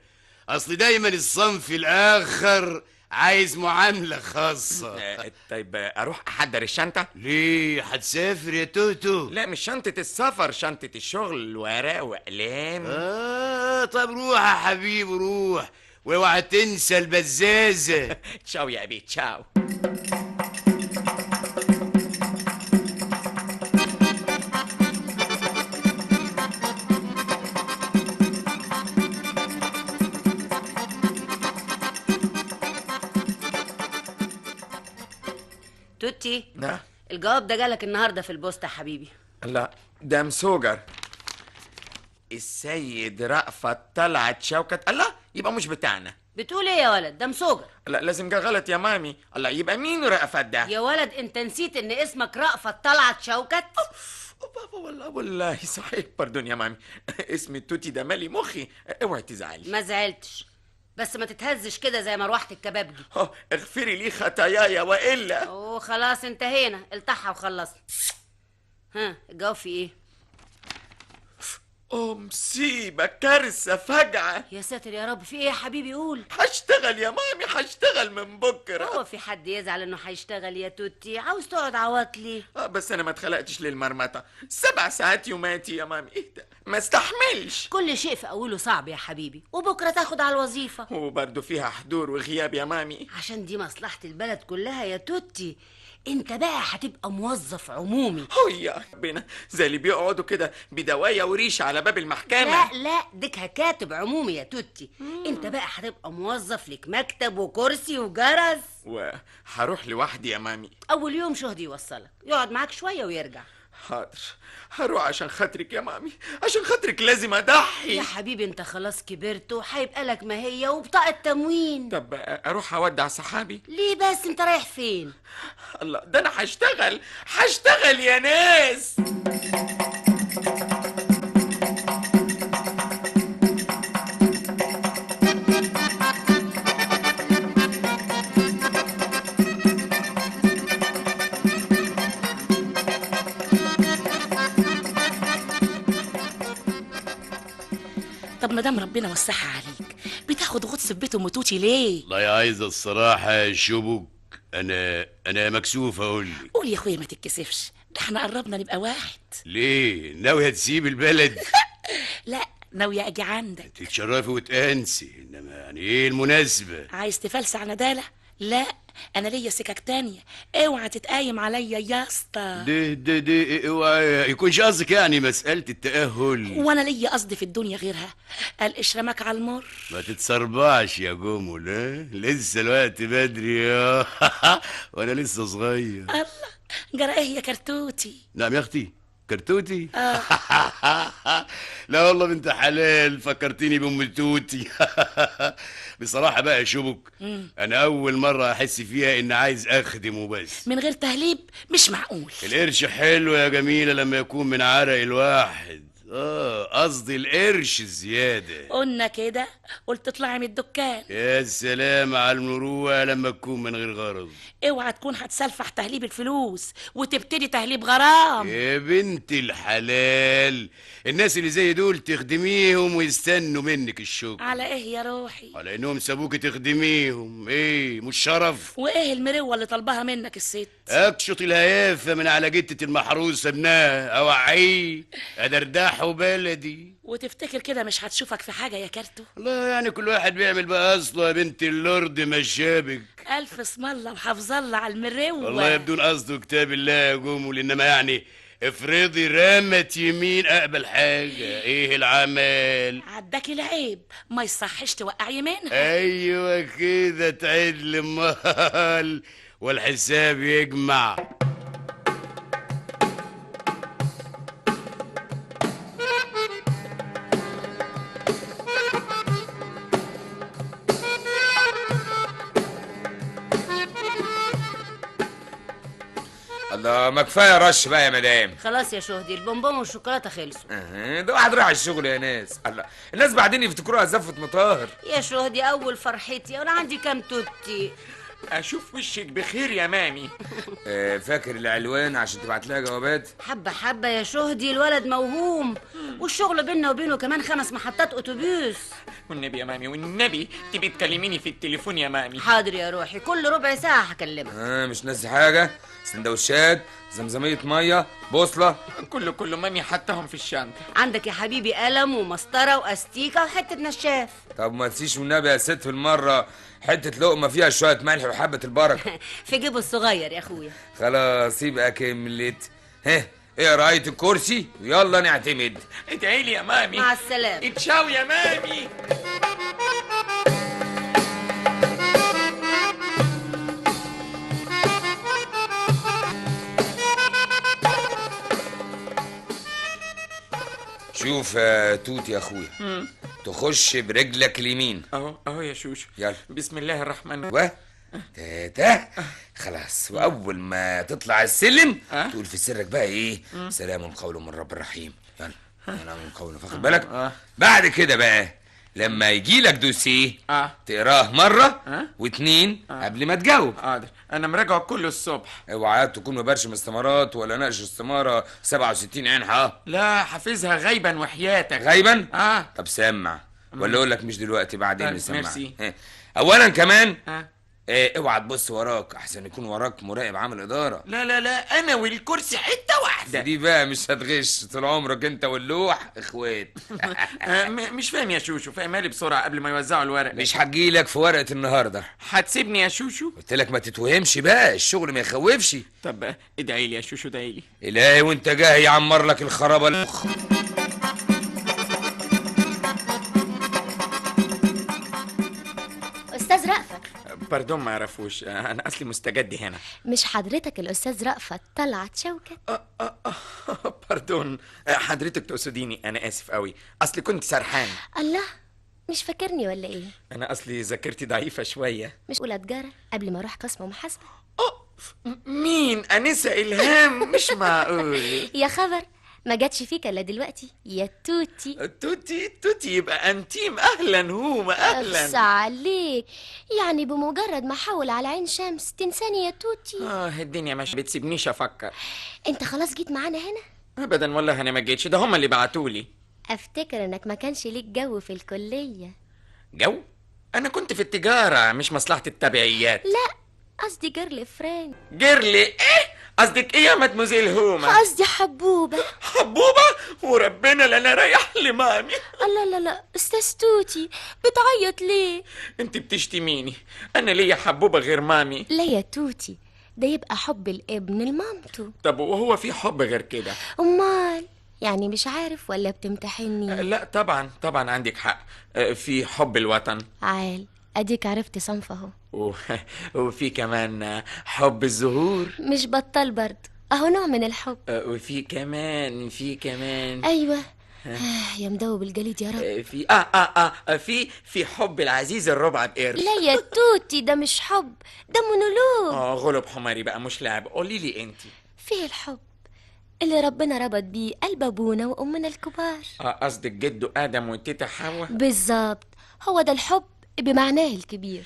اصل دايما الصنف الاخر عايز معامله خاصه. طيب اروح احضر الشنطه؟ ليه، هتسافر يا توتو؟ لا مش شنطه السفر، شنطه الشغل، ورق واقلام. طب روح يا حبيبي روح، واوعى تنسى البزازه. تشاو يا ابي، تشاو. توتي، نعم. الجواب ده جالك النهارده في البوسطة يا حبيبي. لا ده مسوجر. السيد رأفت طلعت شوكت. الله، يبقى مش بتاعنا. بتقول ايه يا ولد؟ ده مسوجر. لا لازم جه غلط يا مامي. الله، يبقى مين رأفت ده؟ يا ولد انت نسيت ان اسمك رأفت طلعت شوكت؟ بابا والله صحيح، باردون يا مامي. اسم التوتي ده مالي مخي. اوعي تزعلي. ما زعلتش، بس ما تتهزش كده زي مروحة الكبابجي. اغفري لي خطاياي والا. خلاص انتهينا، التحها وخلصنا. الجواب في ايه؟ مصيبة، كارثة، فجعة. يا ساتر يا رب، في ايه يا حبيبي؟ قول. هشتغل يا مامي، هشتغل من بكرة. هو في حد يزعل انه هيشتغل يا توتي؟ عاوز تقعد عواط ليه؟ بس انا ما اتخلقتش للمرمطة. 7 ساعات يوماتي يا مامي، ايه ده؟ ما استحملش. كل شيء في اوله صعب يا حبيبي، وبكره تاخد على الوظيفة. وبرضه فيها حضور وغياب يا مامي. عشان دي مصلحة البلد كلها يا توتي. انت بقى هتبقى موظف عمومي. يا ربنا، زي اللي بيقعدوا كده بدوايا وريش على باب المحكمة. لا ديك كاتب عمومي يا توتي. انت بقى هتبقى موظف، لك مكتب وكرسي وجرس. وهروح لوحدي يا مامي. اول يوم شهدي يوصلك، يقعد معاك شوية ويرجع. حاضر، هروح عشان خاطرك يا مامي، عشان خاطرك لازم اضحي. يا حبيبي انت خلاص كبرت وهيبقى لك ماهية وبطاقة تموين. طب اروح اودع صحابي؟ ليه بس؟ انت رايح فين؟ الله، ده انا هشتغل يا ناس. ما دام ربنا وسعها عليك بتاخد غطس في بيت ام توتي ليه؟ والله يا عايزة الصراحة يا شبك، أنا مكسوف أقول لك. قول يا اخويا ما تتكسفش، ده احنا قربنا نبقى واحد. ليه ناوية تسيب البلد؟ لا ناوية اجي عندك. تتشرفي وتأنسي، إنما يعني إيه المناسبة؟ عايز تفلسع ندالة؟ لا انا ليا سكك تانية، اوعى تتقايم عليا يا اسطى. ده اوعى يكونش قصدك يعني مسألة التأهل. وانا ليا قصدي في الدنيا غيرها، قال اشرمك على المر. ما تتصربعش يا جمل، ها؟ لسه الوقت بدري يا وانا لسه صغير. الله، جرى ايه يا كرتوتي؟ نعم يا اختي، كرتوتي. لا والله بنت حلال، فكرتيني بام توتي. بصراحة بقى يا شبك، انا اول مرة احس فيها ان عايز اخدم وبس من غير تهليب؟ مش معقول. القرش حلو يا جميلة لما يكون من عرق الواحد. قصدي القرش الزيادة. قلنا كده، قلت اطلعي من الدكان. يا سلام على المروءة لما تكون من غير غرض. اوعى تكون هتسلفح تهليب الفلوس وتبتدي تهليب غرام. يا بنت الحلال، الناس اللي زي دول تخدميهم ويستنوا منك الشكر. على ايه يا روحي؟ على انهم سابوك تخدميهم. ايه مش شرف؟ وايه المروه اللي طالباها منك الست؟ اكشط الهيافة من على جتة المحروسة ابنها، اوعيه ادردحه بلدي. وتفتكر كده مش هتشوفك في حاجه يا كارتو؟ والله يعني كل واحد بيعمل بقى اصله يا بنت اللورد مشابك. الف اسم الله وحفظ الله على المروه. والله بدون قصده كتاب الله يا جمل، انما يعني افرضي رمت يمين اقبل حاجة، ايه العمل؟ عداك العيب، ما يصحش توقعي منها. ايوه كده تعدل امال والحساب يجمع. الله، ما كفايه رش بقى يا مدام. خلاص يا شهدي، البونبون والشوكولاته خلصوا. ده واحد راح الشغل يا ناس. الله، الناس بعدين يفتكروها زفة مطاهر. يا شهدي اول فرحتي، وانا عندي كام توتي. اشوف وشك بخير يا مامي. فاكر العلوان عشان تبعت لها جوابات؟ حبه حبه يا شهدي، الولد موهوم، والشغل بينا وبينه كمان 5 محطات اتوبيس. والنبي يا مامي، والنبي تبي تكلميني في التليفون يا مامي. حاضر يا روحي، كل ربع ساعه هكلمك. مش ناسي حاجه؟ سندوتشات، زمزميه ميه، بوصله. كله مامي حطهم في الشنطه. عندك يا حبيبي قلم ومسطره واستيكه وحته نشاف. طب ما تنسيش والنبي يا ست في المره حته لقمه فيها شويه ملح وحبه البركه. في جيبه الصغير يا اخويا. خلاص يبقى كملت. ايه رأية الكرسي ويلا نعتمد. ادعي لي يا مامي. مع السلامه. اتشاو يا مامي. شوف يا توت يا اخويا، تخش برجلك اليمين. اهو يا شوشو. يلا بسم الله الرحمن الرحيم. ده خلاص. واول ما تطلع السلم تقول في سرك بقى ايه؟ سلام قول من رب الرحيم. يلا سلام قول، واخد بالك؟ بعد كده بقى لما يجي لك دوسيه تقراه مره واتنين قبل ما تجاوب. حاضر، انا مراجعه كله الصبح. اوعى تكون مبرشم استمارات ولا ناقش استماره 67 عين. لا، حافظها غيبا وحياتك. غيبا؟ طب سمع ولا اقول لك مش دلوقتي بعدين نسمع. ميرسي. اولا كمان اوعى تبص وراك احسن يكون وراك مراقب عامل اداره. لا، انا والكرسي حته واحده. دي بقى مش هتغش، طول عمرك انت واللوح اخوات. مش فاهم يا شوشو، فاهمها لي بسرعه قبل ما يوزعوا الورق. مش هجيلك في ورقه النهارده. هتسيبني يا شوشو؟ قلت لك ما تتوهمش بقى، الشغل ما يخوفش. طب ادعي لي يا شوشو، ادعي لي. الهي وانت جاي يعمر لك الخرابه المخ. أستاذ رأفت. باردون، ما يعرفوش، انا اصلي مستجد هنا. مش حضرتك الأستاذ رأفت طلعت شوكت؟ باردون، حضرتك تقصديني، انا اسف قوي، اصلي كنت سرحان. الله، مش فاكرني ولا ايه؟ انا اصلي ذاكرتي ضعيفه شويه. مش أولى تجارة قبل ما أروح قسم محاسبة؟ مين؟ أنسة إلهام؟ مش معقول. يا خبر، ما جاتش فيك الا دلوقتي يا توتي. توتي يبقى انتيم. اهلا هوما، اهلا. اخس عليك، يعني بمجرد ما احول على عين شمس تنساني يا توتي؟ الدنيا مش بتسيبنيش افكر. انت خلاص جيت معانا هنا؟ ابدا والله، انا ما جيتش، ده هما اللي بعتولي. افتكر انك ما كانش ليك جو في الكلية. جو؟ انا كنت في التجارة مش مصلحة التبعيات. لا، قصدي جيرل فريند. جيرلي ايه؟ قصدك ايه يا مدموزيل هوما؟ قصدي حبوبة. حبوبة؟ وربنا لا انا رايح لمامي. الله، لا لا، استاذ توتي بتعيط ليه؟ انت بتشتميني، انا ليا حبوبة غير مامي؟ لا يا توتي، ده يبقى حب الابن لمامته. طب وهو في حب غير كده؟ امال يعني مش عارف ولا بتمتحني؟ لا طبعا طبعا عندك حق. في حب الوطن. عال، اديك عرفت صنف اهو. وفي كمان حب الزهور. مش بطال برضه، اهو نوع من الحب. وفي كمان ايوه. يا مدوب الجليد يا رب. في حب العزيز الربع بقرش. لا يا توتي، ده مش حب، ده مونولوج. غلب حماري بقى مش لعب. قولي لي انت. فيه الحب اللي ربنا ربط بيه قلب ابونا وامنا الكبار. قصدك جده ادم وتيتا حواء؟ بالظبط، هو ده الحب بمعناه الكبير.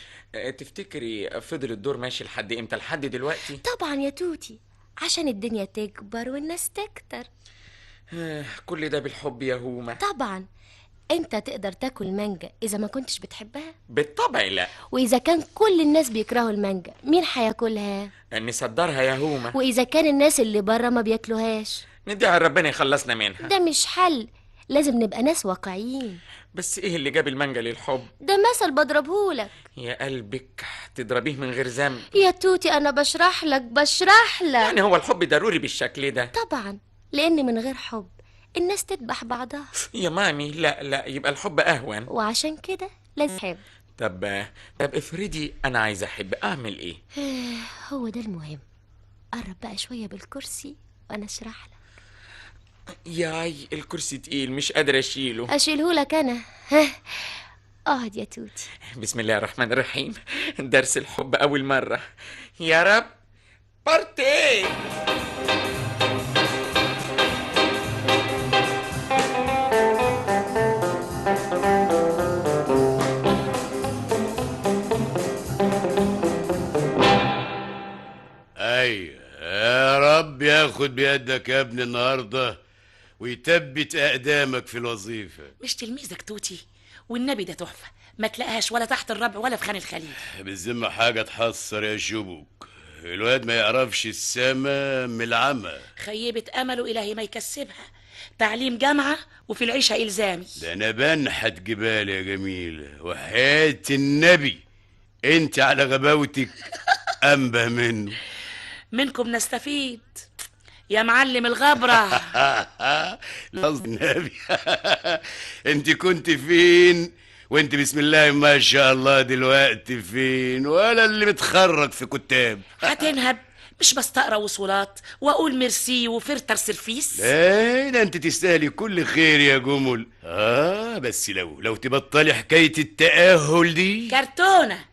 تفتكري فضل الدور ماشي لحد امتى؟ لحد دلوقتي؟ طبعا يا توتي، عشان الدنيا تكبر والناس تكتر. كل ده بالحب يا هوما؟ طبعا. انت تقدر تاكل مانجا اذا ما كنتش بتحبها؟ بالطبع لا. واذا كان كل الناس بيكرهوا المانجا، مين هياكلها؟ نصدرها يا هوما. واذا كان الناس اللي بره ما بياكلوهاش، ندعي ربنا يخلصنا منها. ده مش حل، لازم نبقى ناس واقعيين. بس ايه اللي جاب المانجا للحب؟ ده مثل بضربهولك. يا قلبك تضربيه من غير ذنب. يا توتي انا بشرح لك. يعني هو الحب ضروري بالشكل ده؟ طبعا، لان من غير حب الناس تذبح بعضها. يا مامي لا يبقى الحب اهون. وعشان كده لازم تحب. طب افرضي انا عايز احب، اعمل ايه؟ هو ده المهم. قرب بقى شويه بالكرسي وانا اشرح لك. ياي الكرسي تقيل مش قادر اشيله. اشيلهولك انا. اقعد يا توتي. بسم الله الرحمن الرحيم. درس الحب اول مره. يا رب بارتي. ايوه يا رب ياخد بيدك يا ابني النهارده ويثبت اقدامك في الوظيفه. مش تلميذك توتي؟ والنبي ده تحفه، ما تلاقيهاش ولا تحت الربع ولا في خان الخليل. بالذمه حاجه تحسر يا شبوك، الواد ما يعرفش السما من العمى. خيبة امله الهي ما يكسبها، تعليم جامعه وفي العيشه الزامي. ده انا بنحت جبال يا جميله، وحياة النبي انت على غباوتك انبه منه. منكم نستفيد يا معلم الغبرة. قصد النبي. انت كنت فين وانت بسم الله ما شاء الله دلوقتي فين؟ ولا اللي متخرج في كتاب. هتنهب؟ مش بستقرا وصولات واقول ميرسي وفرتر سرفيس؟ ايه ده انت تستاهلي كل خير يا جمل. بس لو تبطلي حكايه التأهل دي. كرتونة،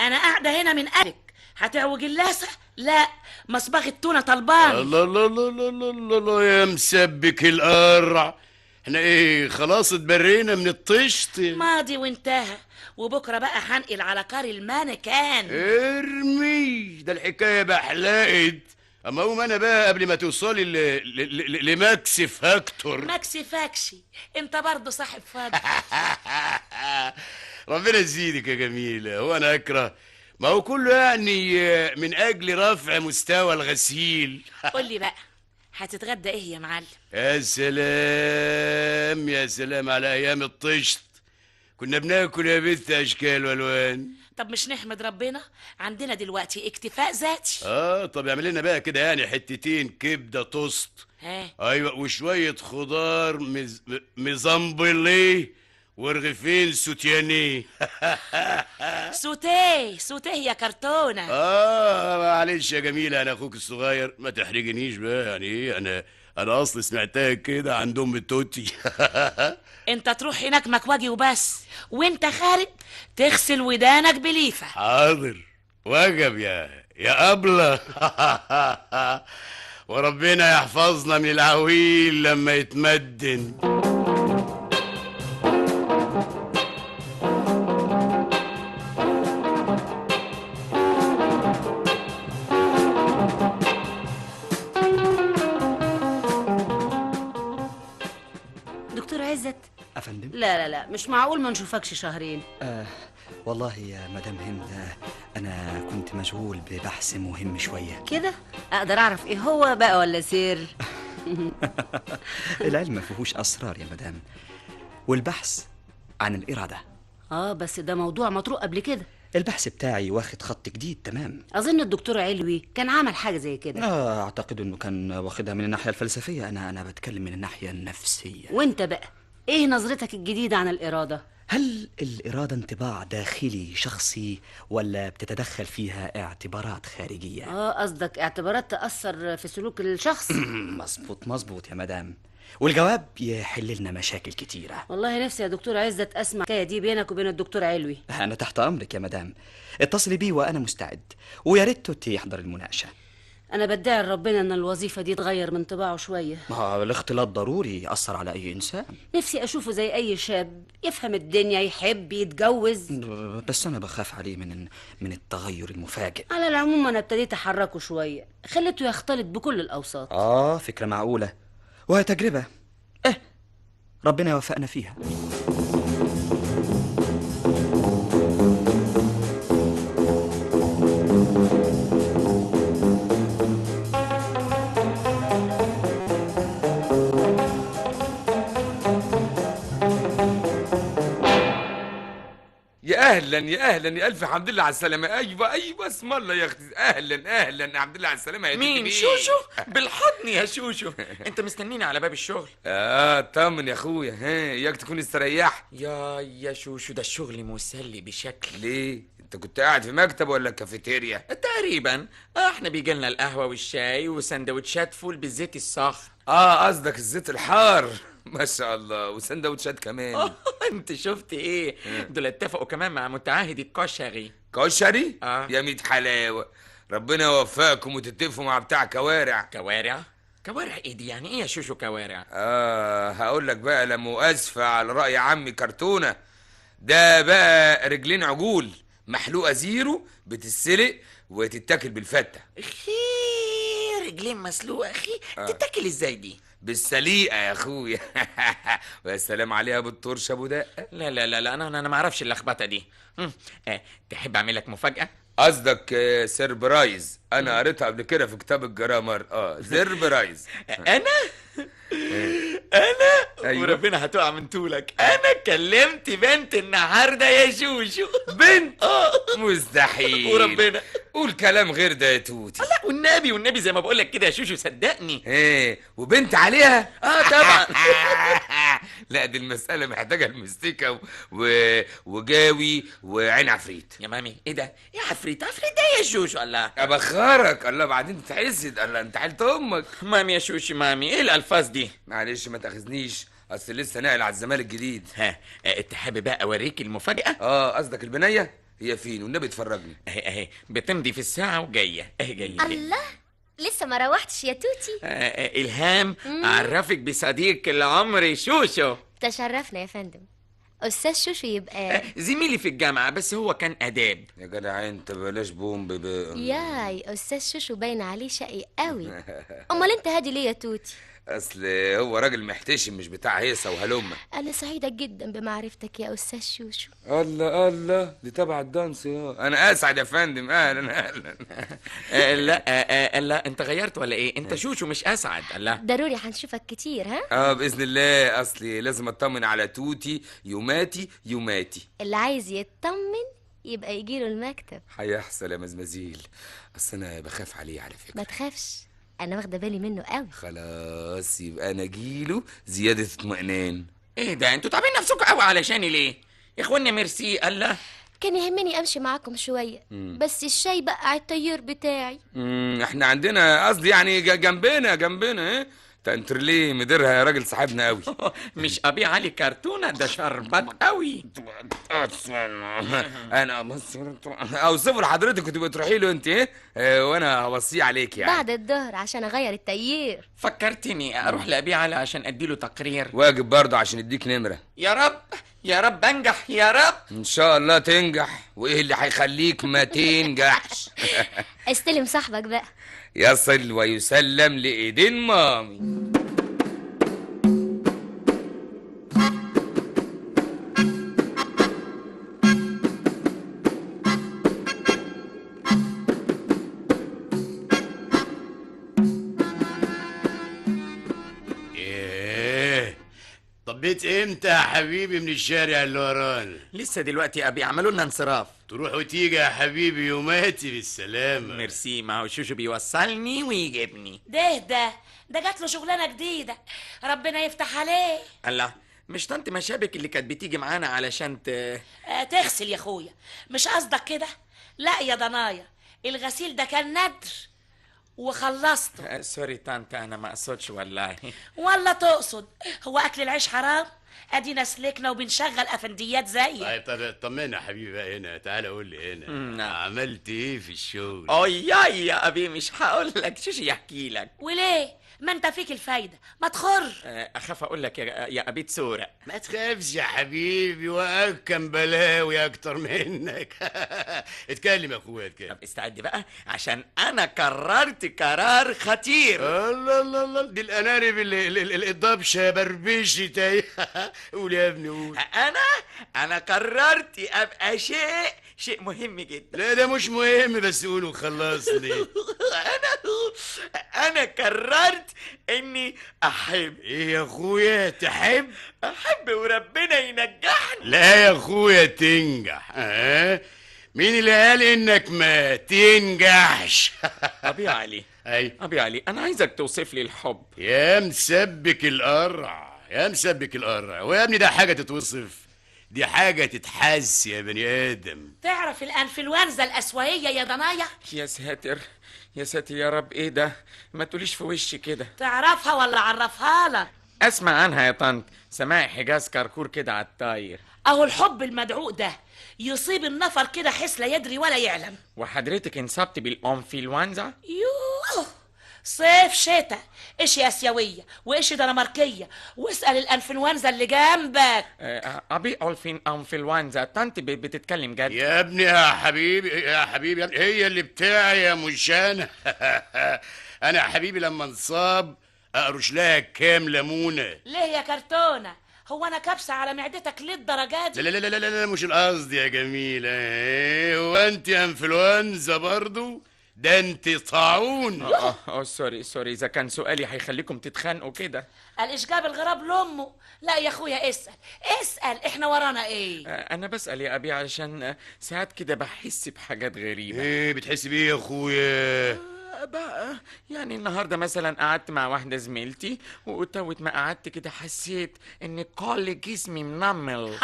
انا قاعدة هنا من قبلك، هتعوج اللاسة؟ لا، مصباغ التونة طلبان. الله الله الله الله الله الله يا مسبك القرع، احنا ايه خلاص اتبرينا من الطشت؟ ماضي وانتهى، وبكرة بقى هنقل على كار المانكان. ارمي ده الحكاية بحلقت. اما اقوم انا بقى قبل ما توصلي لمكسف هكتور. مكسفكشي، انت برضه صاحب فاضي. ربنا يزيدك يا جميلة، هو انا اكره؟ ما هو كله يعني من اجل رفع مستوى الغسيل. قول لي بقى، هتتغدى ايه يا معلم؟ يا سلام يا سلام على ايام الطشت، كنا بناكل يا بنت اشكال والوان. طب مش نحمد ربنا عندنا دلوقتي اكتفاء ذاتي؟ طب اعمل لنا بقى كده يعني حتتين كبده توست. ايوه، وشويه خضار مزمبليه ورغيفين سوتيانيه. سوتيه يا كرتونه. معلش يا جميله، انا اخوك الصغير، ما تحرجنيش بقى. يعني ايه، انا اصلي سمعتها كده عند ام التوتي. انت تروح هناك مكواجي وبس، وانت خارج تغسل ودانك بليفه. حاضر، وجب يا أبلة. وربنا يحفظنا من العويل لما يتمدن. دكتور عزت، فندم؟ لا لا لا، مش معقول ما نشوفكش شهرين. والله يا مدام هند، أنا كنت مشغول ببحث مهم شوية. كده اقدر اعرف ايه هو بقى ولا سر؟ العلم ما فيهوش أسرار يا مدام، والبحث عن الإرادة. بس ده موضوع مطروق قبل كده. البحث بتاعي واخد خط جديد تمام. اظن الدكتور علوي كان عمل حاجه زي كده. أعتقد إنه كان واخدها من الناحية الفلسفية، أنا بتكلم من الناحية النفسية. وانت بقى ايه نظرتك الجديده عن الاراده؟ هل الإرادة انطباع داخلي شخصي ولا بتتدخل فيها اعتبارات خارجية؟ قصدك اعتبارات تأثر في سلوك الشخص؟ مظبوط يا مدام، والجواب يحل لنا مشاكل كتيرة. والله نفسي يا دكتور عزت اسمع الحكايه دي بينك وبين الدكتور علوي. أنا تحت أمرك يا مدام، اتصلي بي وأنا مستعد، ويا ريت توتي يحضر المناقشة. انا بدعي لربنا ان الوظيفه دي تغير من طباعه شويه. الاختلاط ضروري يأثر على أي إنسان. نفسي اشوفه زي اي شاب يفهم الدنيا، يحب، يتجوز. بس أنا بخاف عليه من التغير المفاجئ. على العموم انا ابتديت احركه شويه، خليته يختلط بكل الاوساط. فكرة معقولة وهي تجربة، ربنا يوفقنا فيها. يا اهلا يا اهلا، يا الف حمد لله على السلامه. ايوه اسم الله يا اختي. اهلا الحمد لله على السلامه يا مين؟ شوشو؟ بالحضن يا شوشو. انت مستنيني على باب الشغل؟ طمن يا اخويا، اياك تكون استريحت. يا شوشو، ده الشغل مسلي بشكل. ليه؟ انت كنت قاعد في مكتب ولا كافيتيريا؟ تقريبا. احنا بيجيلنا القهوه والشاي وسندوتشات فول بالزيت السخن. قصدك الزيت الحار. ما شاء الله، وسندوتشات كمان. انت شفت ايه؟ دول اتفقوا كمان مع متعهد الكشري. كشري؟ يا ميت حلاوه، ربنا يوفقكم وتتفقوا مع بتاع كوارع. كوارع ايه دي؟ يعني ايه يا شوشو كوارع؟ هقول لك بقى، لا مؤاسفه على راي عمي كرتونه، ده بقى رجلين عجول محلوقه زيرو، بتتسلق وتتاكل بالفته. رجلين مسلوقه تتاكل ازاي دي؟ بالسليقه يا اخويا. ويا سلام عليها بالطرش ابو دقه. لا انا ما اعرفش اللخبطه دي. تحب اعمل لك مفاجاه؟ قصدك سيربرايز. انا قريتها قبل كده في كتاب الجرامر. سيربرايز. انا أيوة. وربنا هتقع من طولك، انا كلمت بنت النهارده يا شوشو. بنت؟ مستحيل. وربنا. قول كلام غير ده يا توتي. لا والنبي زي ما بقول لك كده يا شوشو، صدقني. وبنت عليها؟ طبعا. لا دي المسألة محتاجة المستيكة وجاوي وعين عفريت. يا مامي ايه ده؟ ايه عفريت ده يا شوشو؟ الله ابخرك، الله بعدين تتحسد. الله انت حالت امك. مامي يا شوشو، مامي ايه الالفاظ دي؟ معلش ما تاخذنيش، اصل لسه ناقل على الزمالك الجديد. تحب بقى اوريك المفاجأة؟ قصدك البنية؟ هي فين والنبي تفرجني. اهي بتمضي في الساعة وجاية. جاية. الله، لسه ما روحتش يا توتي. إلهام، أعرفك بصديق العمر شوشو. تشرفنا يا فندم. أستاذ شوشو يبقى زميلي في الجامعة، بس هو كان آداب. يا جدع انت بلاش بومب ياي أستاذ شوشو باين عليه شقي قوي. أمال أنت هادي ليه يا توتي؟ اصل هو راجل محتشم، مش بتاع هيصه وهلمه. أنا سعيدة جدا بمعرفتك يا أستاذ شوشو. الله دي تبع الدانس. انا اسعد يا فندم. اهلا. لا انت غيرت ولا ايه؟ انت شوشو مش اسعد. الله، ضروري هنشوفك كتير. ها باذن الله، اصلي لازم اطمن على توتي يوماتي. اللي عايز يطمن يبقى يجيله المكتب. هيحصل يا مزمزيل، اصل انا بخاف عليه على فكره. ما تخافش، انا واخده بالي منه قوي. خلاص يبقى انا اجيله زياده اطمئنان. ايه ده؟ انتوا تعبين نفسكم قوي علشاني ليه يا اخوانا؟ ميرسي. الله، كان يهمني امشي معاكم شويه، بس الشاي بقى على التيار بتاعي. احنا عندنا، قصدي يعني جنبنا تنترليه مديرها يا راجل صاحبنا قوي. مش ابي علي كرتونه، ده شربات قوي. انا بص اوصفه لحضرتك وتبقى تروحي له انت وانا هوصيه عليك يعني بعد الظهر عشان اغير التيار. فكرتني اروح لابي علي عشان اديله تقرير. واجب برضه عشان يديك نمره. يا رب انجح يا رب. ان شاء الله تنجح، وايه اللي هيخليك ما تنجحش؟ استلم صاحبك بقى. يصل ويسلم لإيدين مامي. صبيت امتى يا حبيبي من الشارع اللي ورانا؟ لسه دلوقتي يا ابي عملوا لنا انصراف. تروح وتيجي يا حبيبي يوماتي بالسلامة. ميرسي، ما هو شوشو بيوصلني ويجيبني. ده جات له شغلانه جديده، ربنا يفتح عليه. الله، مش طنط مشابك اللي كانت بتيجي معانا علشان تغسل يا اخويا، مش قصدك كده؟ لا يا ضنايا، الغسيل ده كان ندر وخلصته. سوري طنط، انا ما اقصدش والله. والله تقصد؟ هو اكل العيش حرام؟ ادينا سلكنا وبنشغل افنديات زيك. طب طمنا يا حبيبي بقى هنا، تعالى قول لي هنا. نعم. عملت ايه في الشغل؟ يا ابي مش هقول لك، شوشو يحكي لك. وليه؟ ما انت فيك الفايده، ما تخر. اخاف اقول لك يا ابي تسورق. ما تخافش يا حبيبي، وقاك كان بلاوي اكتر منك. اتكلم يا اخويا اتكلم. طب استعد بقى عشان انا قررت قرار خطير. الله الله الله، دي الانارب الضبشه بربشت اهي. قول يا ابني قول. انا قررت ابقى شيء مهم جدا. لا ده مش مهم، بس قول وخلصني. انا قررت اني احب. ايه يا اخويا تحب؟ احب وربنا ينجحني. لا يا اخويا تنجح. مين اللي قال انك ما تنجحش؟ ابي علي، اي ابي علي، انا عايزك توصف لي الحب. يا مسبك القرع، يا مسبك القرع، ويا ابني ده حاجه تتوصف؟ دي حاجه تتحس يا بني ادم. تعرف الانفلونزا الاسوائيه يا ضنايا؟ يا ساتر يا ساتر يا رب، ايه ده؟ ما تقوليش في وشي كده. تعرفها ولا عرفها لك؟ اسمع عنها يا طنط، سماعي حجاز كركور كده على الطاير. اهو الحب المدعوق ده يصيب النفر كده حيث لا يدري ولا يعلم. وحضرتك انصبت بالانفلونزا؟ يوه، صيف شتاء، اشي اسيويه واشي دنماركيه، واسال الانفلونزا اللي جنبك. ابي انفلونزا، طنط بتتكلم جد؟ يا ابني يا حبيبي يا حبيبي يا ابني، هي اللي بتاعي يا مشانة. انا يا حبيبي لما انصاب اقرش لها كام ليمونه. ليه يا كرتونه؟ هو انا كبسه على معدتك للدرجات دي؟ لا لا لا لا لا، مش القصد يا جميله. هو انت انفلونزا برضو؟ ده انت طاعون. سوري، اذا كان سؤالي هيخليكم تتخانقوا كده. الاشجاب الغراب لامه. لا يا اخويا اسال، احنا ورانا ايه؟ انا بسال يا ابي علشان ساعات كده بحس بحاجات غريبه. ايه بتحس بيه يا اخويا؟ بقى يعني النهارده مثلا قعدت مع واحده زميلتي، وتوت ما قعدت كده حسيت ان كل جسمي منمل.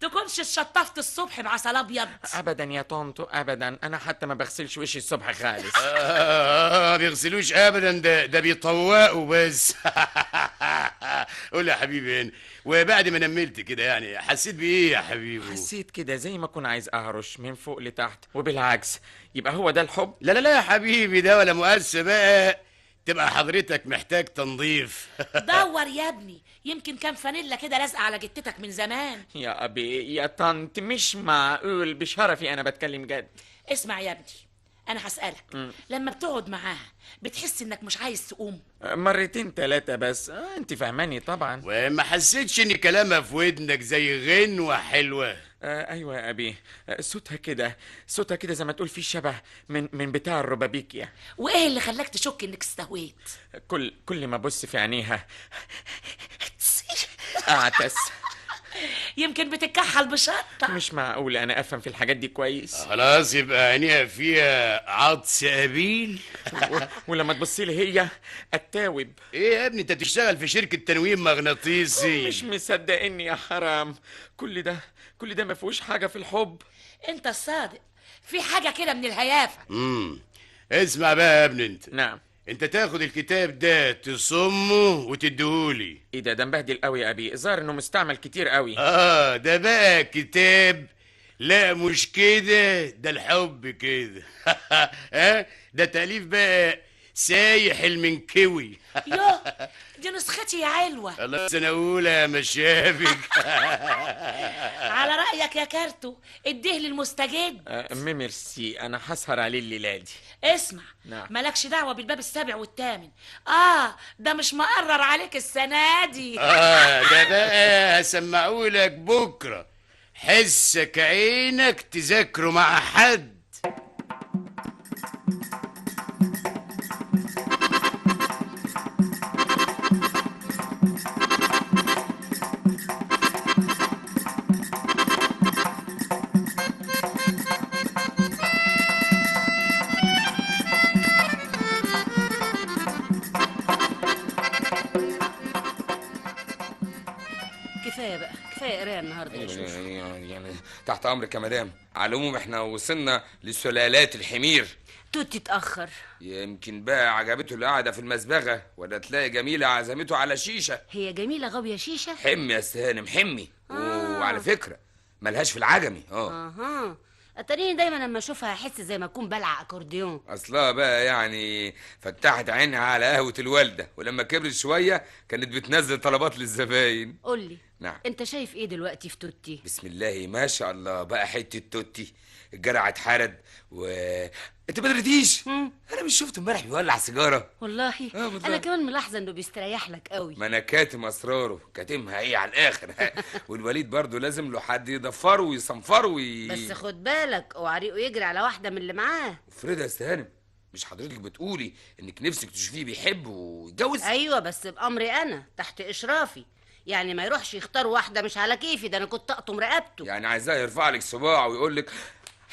تكونش اتشطفت الصبح بعسل ابيض؟ ابدا يا طنطو ابدا، انا حتى ما بغسلش وشي الصبح خالص. بيغسلوش ابدا، ده بيطوقوا بس. قول يا حبيبي هنا، وبعد ما نملت كده يعني حسيت بايه يا حبيبي؟ حسيت كده زي ما اكون عايز اهرش من فوق لتحت، وبالعكس يبقى هو ده الحب. لا لا لا يا حبيبي، ده ولا مؤسسه بقى، تبقى حضرتك محتاج تنظيف. دور يا ابني، يمكن كان فانيلا كده لازقه على جتتك من زمان. يا ابي يا طنط، مش معقول، بشرفي انا بتكلم جد. اسمع يا ابني، انا هسألك، لما بتقعد معاها بتحس انك مش عايز تقوم؟ مرتين 3 بس. انت فاهماني طبعا. وما حسيتش ان كلامها في ودنك زي غنوة حلوة؟ ايوه يا ابي، صوتها كده زي ما تقول في شبه من بتاع الربابيكيا. وايه اللي خلاك تشك انك استهويت؟ كل ما ابص في عينيها اعتس. يمكن بتتكحل بشطة. مش معقول، انا افهم في الحاجات دي كويس. خلاص يبقى عينيها فيها عطس قبيل. ولما تبصي لي هي اتاوب. ايه يا ابني، انت بتشتغل في شركة تنويم مغناطيسي؟ مش مصدقني يا حرام. كل ده ما فيهوش حاجة في الحب. انت الصادق، في حاجة كده من الهيافة. اسمع بقى يا ابني انت. نعم. انت تاخد الكتاب ده تصمه وتديهولي. ايه ده مبهدل قوي يا ابي، الظاهر انه مستعمل كتير قوي. ده بقى كتاب؟ لا مش كده، ده الحب كده. ده تأليف بقى سايح المنكوي. يوه، دي نسختي يا علوة. الله، سنة أولى يا مشابك. على رأيك يا كارتو، اديه للمستجد. ميرسي، انا هسهر عليه الليلة دي. اسمع، نعم. مالكش دعوة بالباب السابع والثامن. ده مش مقرر عليك السنة دي. ده بقى هسمعهولك بكرة، حسك عينك تذاكره مع حد. كفايه قرايه النهارده يا شوشو. يعني تحت امرك يا مدام. على العموم احنا وصلنا لسلالات الحمير. توتي اتاخر. يمكن بقى عجبته القعده في المسبغه، ولا تلاقي جميله عزمته على شيشه. هي جميله غاويه شيشه. حمي يا استهانم حمي. وعلى فكره ملهاش في العجمي. اها اتاريني دايما لما اشوفها احس زي ما اكون بلع اكورديون. اصلها بقى يعني فتحت عينها على قهوه الوالده، ولما كبرت شويه كانت بتنزل طلبات للزباين. قولي، نعم. انت شايف ايه دلوقتي في توتي؟ بسم الله ما شاء الله بقى حته توتي. الجرع اتحرد انت ما دريتيش؟ انا مش شفته امبارح بيولع سيجاره؟ والله انا كمان ملاحظه انه بيستريح لك قوي. ما انا كاتم اسراره، كاتمها ايه على الاخر. والوليد برضو لازم له حد يضفره ويصنفره بس خد بالك اوعى ريقه يجري على واحده من اللي معاه. افرض يا استهانم، مش حضرتك بتقولي انك نفسك تشوفيه بيحب ويتجوز؟ ايوه بس بامري انا تحت اشرافي، يعني ما يروحش يختار واحده مش على كيفي، ده انا كنت اقطم رقبته. يعني عايزاه يرفع لك صباع ويقول لك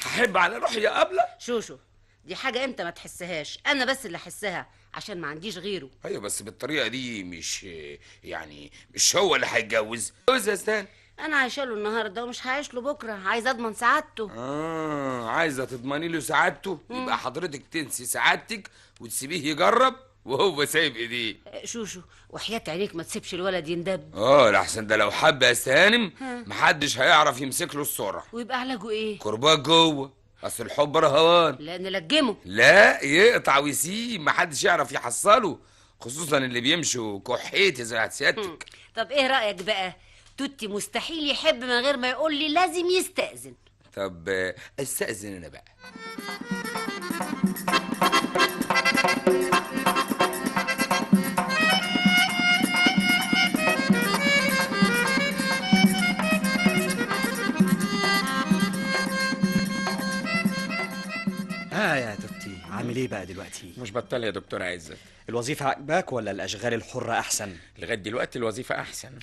هحب على روحي يا قبله؟ شوشو دي حاجه انت ما تحسهاش، انا بس اللي احسها عشان ما عنديش غيره. ايوه بس بالطريقه دي مش يعني مش هو اللي هيتجوز. جوز يا استهانم. انا عايشه له النهارده ومش هعيش له بكره، عايزه اضمن سعادته. عايزه تضمني له سعادته؟ يبقى حضرتك تنسي سعادتك وتسيبيه يجرب وهو سايب ايديه. شوشو وحياة عينيك ما تسيبش الولد يندب. لحسن ده لو حب يا استهانم محدش هيعرف يمسك له السرعه. ويبقى علاجه ايه؟ كرباج جوه، اصل الحب رهوان. لان لجمه. لا يقطع ويسيب، محدش يعرف يحصله، خصوصا اللي بيمشوا كحيتي زي سيادتك. طب ايه رايك بقى؟ توتي مستحيل يحب من غير ما يقول لي لازم يستأذن. طب استأذن انا بقى. يا توتي عامل ايه بقى دلوقتي؟ مش بطل يا دكتور عزت. الوظيفة عجباك ولا الأشغال الحرة أحسن؟ لغاية دلوقتي الوظيفة أحسن.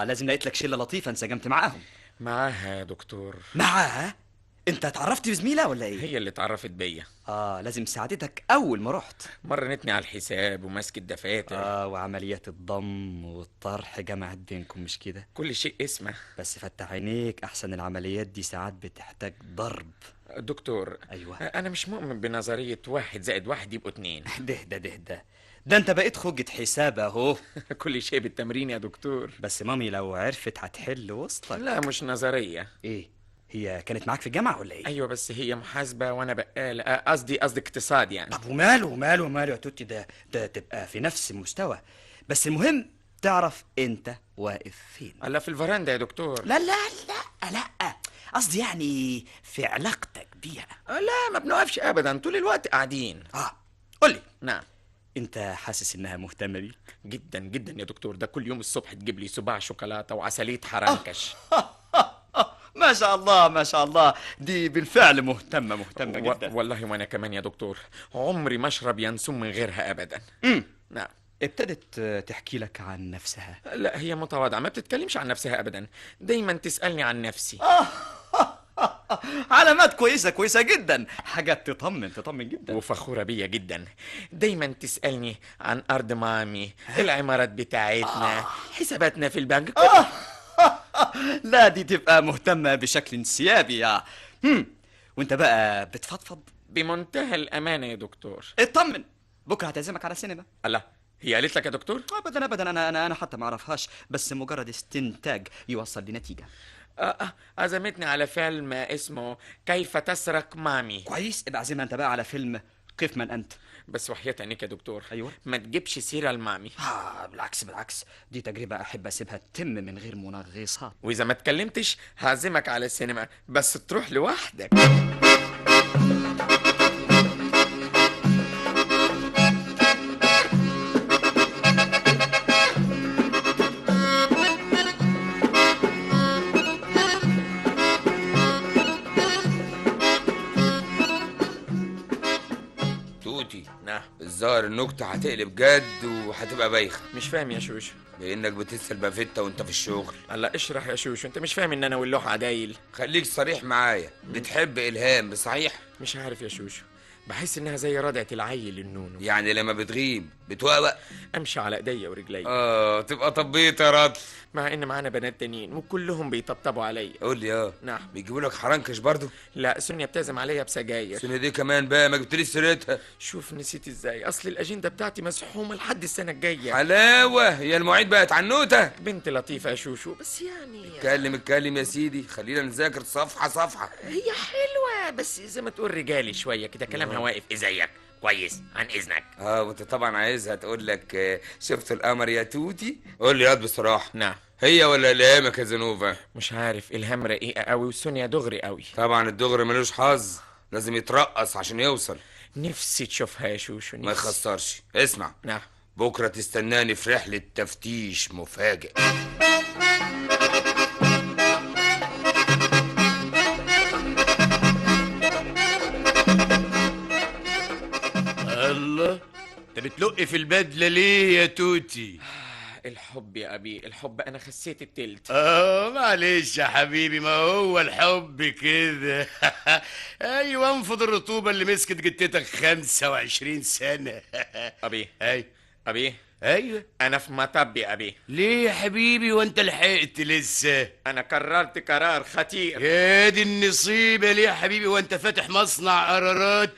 لازم لقيت لك شلة لطيفة انسجمت معاهم. معاها يا دكتور. معاها؟ انت اتعرفت بزميلة ولا ايه؟ هي اللي اتعرفت بيا. لازم ساعدتك أول ما رحت. مرنتني على الحساب وماسك الدفاتر. وعمليات الضم والطرح جمعت بينكم مش كده؟ كل شيء اسمه. بس فتح عينيك، أحسن العمليات دي ساعات بتحتاج ضرب. دكتور. أيوة. أنا مش مؤمن بنظرية 1+1 يبقوا 2. ده انت بقيت خوجة حساب اهو. كل شيء بالتمرين يا دكتور. بس مامي لو عرفت هتحل وسطك. لا مش نظرية. ايه؟ هي كانت معاك في الجامعة ولا ايه؟ ايوه بس هي محاسبة وانا بقال، قصدي اقتصاد يعني. طب وماله يا توتي، ده تبقى في نفس المستوى، بس المهم تعرف انت واقف فين. الله في الفرندا يا دكتور. لا قصدي يعني في علاقتك بيها. لا ما بنوقفش ابدا، طول الوقت قاعدين. قولي. نعم. انت حاسس انها مهتمة بيك؟ جدا جدا يا دكتور، ده كل يوم الصبح تجيب لي صباع شوكولاتة وعسلية حرنكش. ما شاء الله دي بالفعل مهتمة جدا. والله وانا كمان يا دكتور، عمري ما اشرب ينسون من غيرها ابدا. نعم. ابتدت تحكي لك عن نفسها؟ لا هي متواضعة، ما بتتكلمش عن نفسها ابدا، دايما تسألني عن نفسي. علامات كويسة جدا، حاجات تطمن جدا. وفخورة بيا جدا، دايما تسألني عن أرض مامي، العمارات بتاعتنا، حساباتنا في البنك. لا دي تبقى مهتمة بشكل انسيابي. وانت بقى بتفضفض؟ بمنتهى الأمانة يا دكتور. اطمن، بكرة هتعزمك على سينما. الله، هي قالت لك يا دكتور؟ ابدا انا حتى ما اعرفهاش، بس مجرد استنتاج يوصل لنتيجة. عزمتني على فيلم اسمه كيف تسرق مامي. كويس، ابقى عزمها انت بقى على فيلم كيف من انت. بس وحياة عينيك يا دكتور. ايوه. ما تجيبش سيرة لمامي. بالعكس دي تجربة احب اسيبها تتم من غير منغصات. واذا ما اتكلمتش هعزمك على السينما، بس تروح لوحدك. الظاهر النكتة هتقلب جد وهتبقى بايخة. مش فاهم يا شوشو. بانك بتسأل بافتة وانت في الشغل. الله اشرح يا شوشو، انت مش فاهم ان انا واللوح عدايل. خليك صريح معايا، بتحب إلهام صحيح؟ مش عارف يا شوشو، بحس انها زي رضعة العيل النونو. يعني لما بتغيب بتوقع؟ امشي على ايديا ورجلي. تبقى طبيت يا راجل. مع ان معانا بنات تانيين وكلهم بيطبطبوا عليا. قول لي نعم. بيجيبوا لك حرنكش برضو؟ لا، سونيا بتعزم عليا بسجاير. سونيا دي كمان بقى ما جبتليش سيرتها. شوف نسيت ازاي، اصل الاجنده بتاعتي مسحومه لحد السنه الجايه. حلاوه، هي المواعيد بقت عنوته. بنت لطيفه يا شوشو، بس يعني اتكلم يا سيدي، خلينا نذاكر صفحه. هي حلوه بس زي ما تقول رجالي شويه كده، كلامها واقف. ازيك؟ كويس، عن اذنك. وانت طبعا عايزها تقول لك شفت القمر يا توتي؟ قول لي ياض بصراحه. نعم. هي ولا الهام يا كازانوفا؟ مش عارف، الهام رقيقه قوي وسونيا دغري قوي. طبعا الدغري ملوش حظ، لازم يترقص عشان يوصل. نفسي تشوفها يا شوشو، نفسي. ما يخسرش. اسمع. نعم. بكره تستناني في رحله تفتيش مفاجئ. الله، انت بتلق في البدله ليه يا توتي؟ الحب يا ابي، الحب. انا خسيت التلت. معلش يا حبيبي، ما هو الحب كده. ايوه، انفض الرطوبه اللي مسكت جتتك 25 سنه. ابي. ابي. ايوه، انا في مطب يا ابي. ليه يا حبيبي وانت لحقت لسه؟ انا قررت قرار خطير. يا دي النصيبه، ليه يا حبيبي وانت فاتح مصنع قرارات؟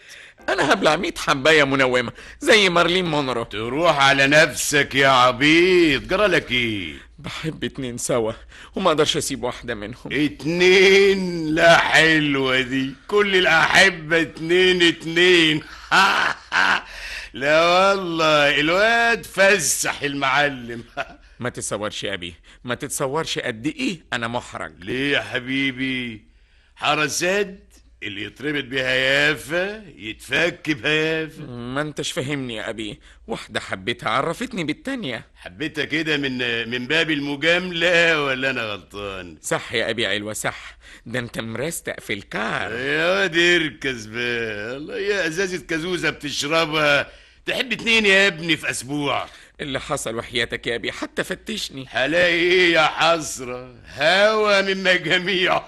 انا هبلع 100 حبايه منومه زي مارلين مونرو. تروح على نفسك يا عبيط، جرالك ايه؟ بحب 2 سوا وما اقدرش اسيب واحده منهم. 2؟ لا، حلوه دي، كل الاحبه 2. لا والله، الواد فسح المعلم. ما تتصورش يا ابي، ما تتصورش قد ايه انا محرج. ليه يا حبيبي؟ حرسات اللي يتربط بها يافا يتفك بهيافا. ما انتش فاهمني يا ابي، واحده حبيتها عرفتني بالتانيه. حبيتها كده من باب المجامله ولا انا غلطان؟ صح يا ابي علوه، صح. ده انت مرستق في الكار. يا واد اركز بقى، الله، يا ازازه كازوزه بتشربها تحب 2 يا ابني في اسبوع؟ اللي حصل وحياتك يا ابي، حتى فتشني. هلاقي ايه يا حسره؟ هوا من مجاميع.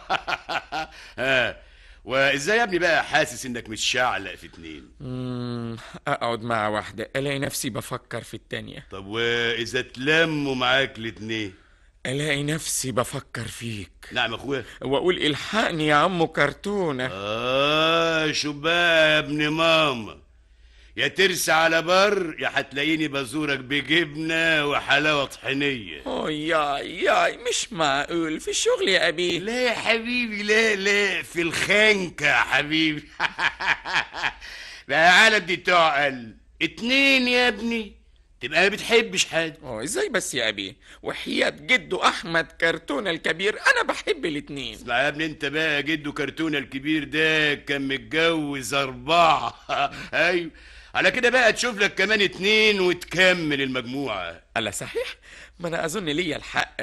وازاي يا ابني بقى حاسس انك مش شعلق في 2؟ اقعد مع واحده الاقي نفسي بفكر في التانيه. طب واذا تلموا معاك ال2؟ الاقي نفسي بفكر فيك. نعم يا اخويا. واقول الحقني يا عمو كرتونه. شو بقى يا ابن ماما، يا ترسى على بر يا هتلاقيني بزورك بجبنه وحلاوه طحينيه. ياي مش معقول في الشغل يا ابي. لا يا حبيبي، لا، في الخنكه يا حبيبي. بقى على دي تعقل 2 يا ابني، تبقى ما بتحبش حد. ازاي بس يا ابي؟ وحياة جده احمد كرتونه الكبير انا بحب ال2. اسمع يا ابني، انت بقى جده كرتونه الكبير ده كان متجوز 4. ايوه، على كده بقى تشوف لك كمان 2 وتكمل المجموعة. ألا صحيح؟ ما أنا أظن ليا الحق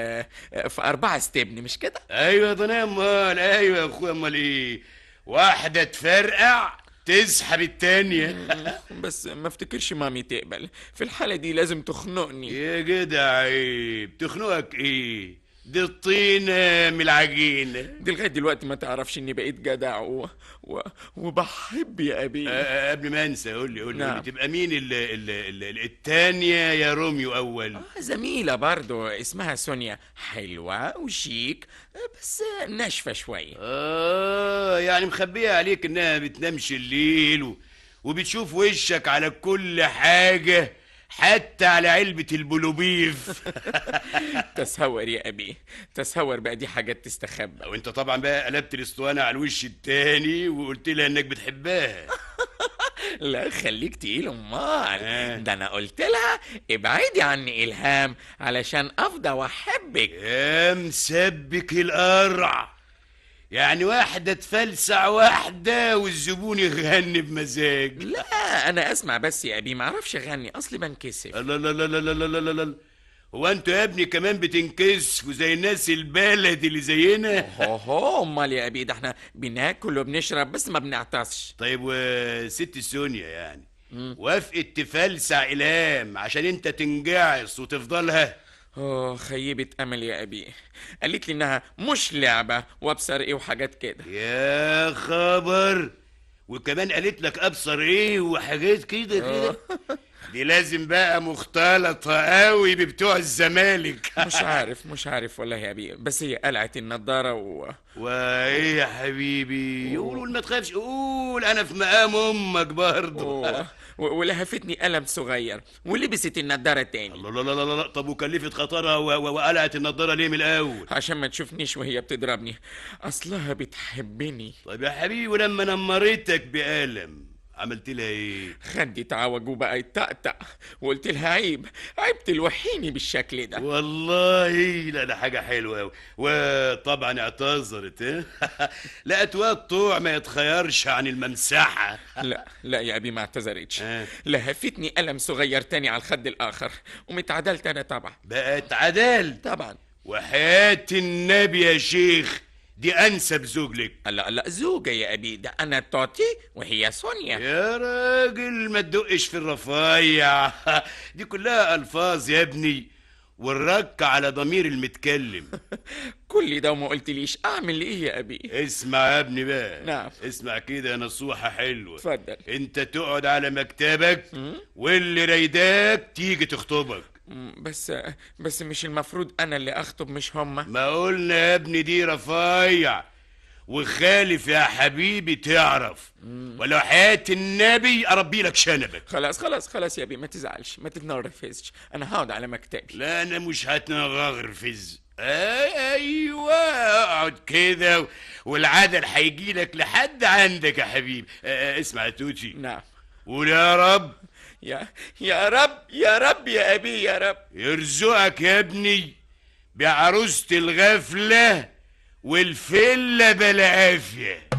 في 4 استبن، مش كده؟ أيوة يا ضنايا، أمال. أيوة يا أخويا، أمال إيه؟ واحدة تفرقع تسحب التانية. بس ما افتكرش مامي تقبل في الحالة دي، لازم تخنقني. يا جدع عيب، تخنقك إيه؟ دي الطينة من العجينة. دي لغاية دلوقتي ما تعرفش إني بقيت جدع وبحب يا أبي. قبل ما أنسى، قول لي نعم. تبقى مين التانية يا روميو أول؟ زميلة برضو اسمها سونيا، حلوة وشيك بس ناشفة شوية. يعني مخبية عليك إنها بتنامش الليل وبتشوف وشك على كل حاجة، حتى على علبة البلوبيف. تسهور يا أبي، تسهور بقى، دي حاجات تستخبى. وانت طبعا بقى قلبت الاسطوانة على الوش التاني وقلت لها انك بتحبها. لا خليك تقيل امال. ده انا قلت لها ابعدي عني الهام علشان افضى واحبك. يا مسبك القرع، يعني واحدة تفلسع واحدة والزبون يغني بمزاج. لا انا اسمع بس يا ابي، معرفش اغني اصلي بنكسف. لا لا لا لا لا لا لا، هو انتوا يا ابني كمان بتنكسفوا زي الناس البلد اللي زينا؟ هو امال يا ابي، ده احنا بناكل وبنشرب بس ما بنعطسش. طيب وست سونيا يعني وافقت تفلسع الهام عشان انت تنجعص وتفضلها؟ خيبة امل يا ابي، قالت لي انها مش لعبة وابصر ايه وحاجات كده. يا خبر، وكمان قالت لك ابصر ايه وحاجات كده كده. دي لازم بقى مختلطة قوي ببتوع الزمالك. مش عارف والله يا ابي، بس هي قلعت النضاره وايه يا حبيبي؟ قول ما تخافش، قول انا في مقام امك برضه. ولهفتني قلم صغير ولبست النضاره تاني. الله، لا لا لا لا، طب وكلفت خطرها وقلعت النضاره ليه من الاول؟ عشان ما تشوفنيش وهي بتضربني، اصلها بتحبني. طيب يا حبيبي، ولما نمرتك بقلم عملت لها ايه؟ خدي تعوج وبقى يتقطع، وقلت لها عيب تلوحيني بالشكل ده. والله لا، ده حاجه حلوه قوي. وطبعا اعتذرت. لا، اتوات طوع ما يتخيرش عن الممسحه. لا يا ابي، ما اعتذرتش. لهفتني قلم صغير تاني على الخد الاخر، ومتعدلت انا طبعا. بقت عدال طبعا. وحياه النبي يا شيخ، دي انسب زوج لك. لا زوجة يا ابي، ده انا توتي وهي سونيا. يا راجل ما تدقش في الرفايع. دي كلها الفاظ يا ابني، والرك على ضمير المتكلم. كل ده وما قلتليش اعمل ايه يا ابي؟ اسمع يا ابني بقى. نعم. اسمع كده نصوحة حلوة. اتفضل. انت تقعد على مكتبك واللي رايداك تيجي تخطبك. بس مش المفروض انا اللي اخطب مش هما؟ ما قلنا يا ابني دي رفايع، وخالف يا حبيبي تعرف. ولو حياة النبي اربي لك شنبك. خلاص يا ابي، ما تزعلش، ما تتنرفزش، انا هقعد على مكتبي. لا انا مش هتنغرفز. ايوه، اقعد كده والعدل هيجي لك لحد عندك يا حبيبي. اسمع يا توتي. نعم. قول يا رب. يا رب يا ابي، يا رب يرزقك يا ابني بعروسة الغفلة والفلة بلا عافية.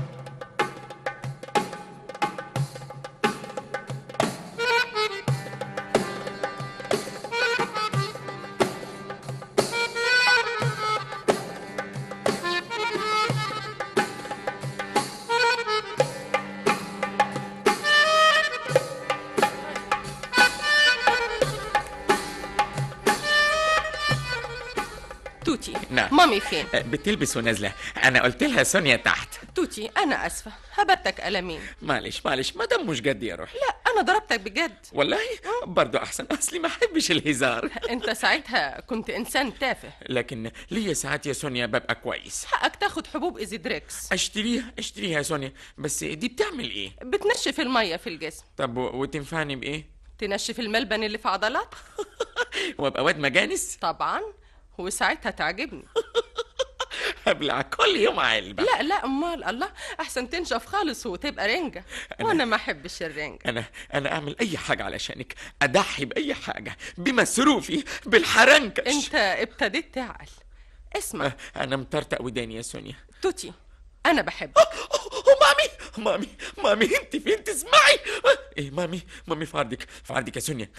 توتي. نعم. مامي فين؟ بتلبس ونازله، انا قلت لها سونيا تحت. توتي انا اسفه، هبتك قلمين. معلش ما دام مش جد يا روحي. لا انا ضربتك بجد والله. برضو احسن، اصلي ما احبش الهزار. انت ساعتها كنت انسان تافه. لكن ليا ساعات يا سونيا ببقى كويس. حقك تاخد حبوب ايزيدريكس. اشتريها يا سونيا، بس دي بتعمل ايه؟ بتنشف الميه في الجسم. طب وتنفعني بايه؟ تنشف الملبن اللي في عضلات. وابقى واد مجانس طبعا، وساعتها تعجبني. هبلع كل يوم علبة. لا امال، الله احسن تنشف خالص وتبقى رنجة. وانا ما احبش الرنجة. انا اعمل اي حاجة علشانك، اضحي باي حاجة، بمصروفي، بالحرنكش. انت ابتديت تعقل. اسمع، انا مطرطق وداني يا سونيا. توتي انا بحبك. مامي انت فين؟ تسمعي ايه؟ مامي في عرضك يا سونيا،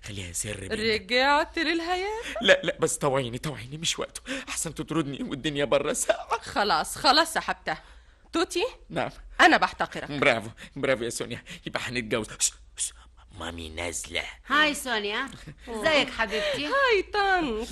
خليها سر بينا. رجعت للهيام. لا بس طوعيني مش وقته، احسن تطردني والدنيا بره ساعة. خلاص سحبتها. توتي. نعم. انا بحتقرك. برافو يا سونيا، يبقى هنتجوز. مامي نازلة. هاي سونيا، ازيك حبيبتي؟ هاي طنط.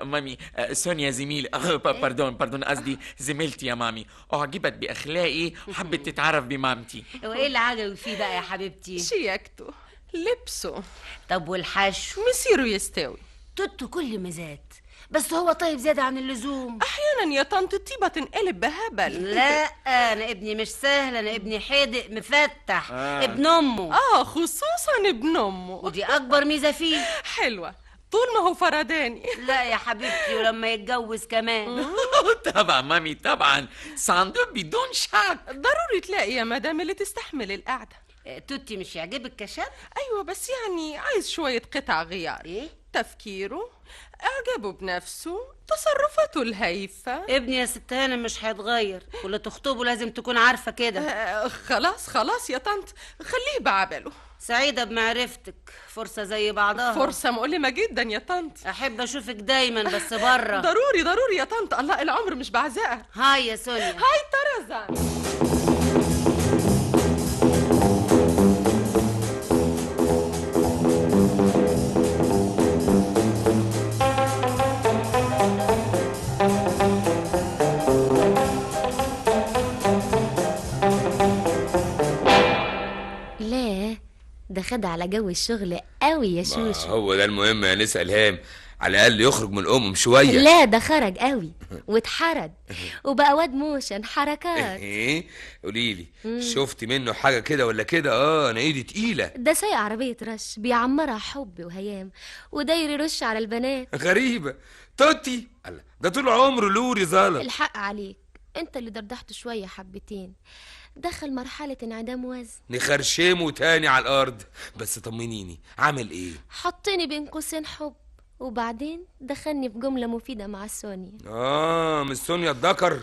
مامي، سونيا زميل باردون قصدي زميلتي يا مامي، اعجبت باخلاقي وحبت تتعرف بمامتي. وايه اللي عجبك فيه بقى يا حبيبتي؟ شياكته، لبسه. طب والحشو؟ مسيره يستوي. توتو كل مزات، بس هو طيب زيادة عن اللزوم. احيانا يا طنط الطيبة تنقلب بهبل. لا انا ابني مش سهل، انا ابني حادق مفتح. ابن امه. خصوصا ابن امه، ودي اكبر ميزة فيه. حلوة طول ما هو فرداني. لا يا حبيبتي، ولما يتجوز كمان. طبعا مامي طبعا، صندوق بدون شك. ضروري تلاقي يا مدام اللي تستحمل القعدة. توتي مش يعجبك كشاب؟ ايوه بس يعني عايز شوية قطع غيار. ايه؟ تفكيره، اعجابه بنفسه، تصرفاته الهايفة. ابني يا ست هانم مش هيتغير، واللي تخطبه لازم تكون عارفة كده. خلاص يا طنط، خليه بعبله. سعيدة بمعرفتك، فرصة زي بعضها. فرصة مؤلمة جدا يا طنط. احب اشوفك دايما بس بره. ضروري يا طنط، الله العمر مش بعزقة. هاي يا سونيا. هاي طرزان. ده خد على جو الشغل قوي يا شوشو. هو ده المهم يا نسا إلهام، على الأقل يخرج من الأم شوية. لا ده خرج قوي واتحرد وبقى واد موشن حركات. ايه قوليلي، شفتي منه حاجة كده ولا كده؟ أنا إيدي تقيلة. ده سايق عربية رش بيعمرها حب وهيام وداير يرش على البنات. غريبة توتي، ده طول عمره لوري ظالم. الحق عليك، انت اللي دردحته شوية حبتين، دخل مرحلة انعدام وزن. نخرشمه تاني على الأرض. بس طمنيني، عامل إيه؟ حطني بين قوسين حب، وبعدين دخلني في جملة مفيدة مع سونيا. مش سونيا الدكر؟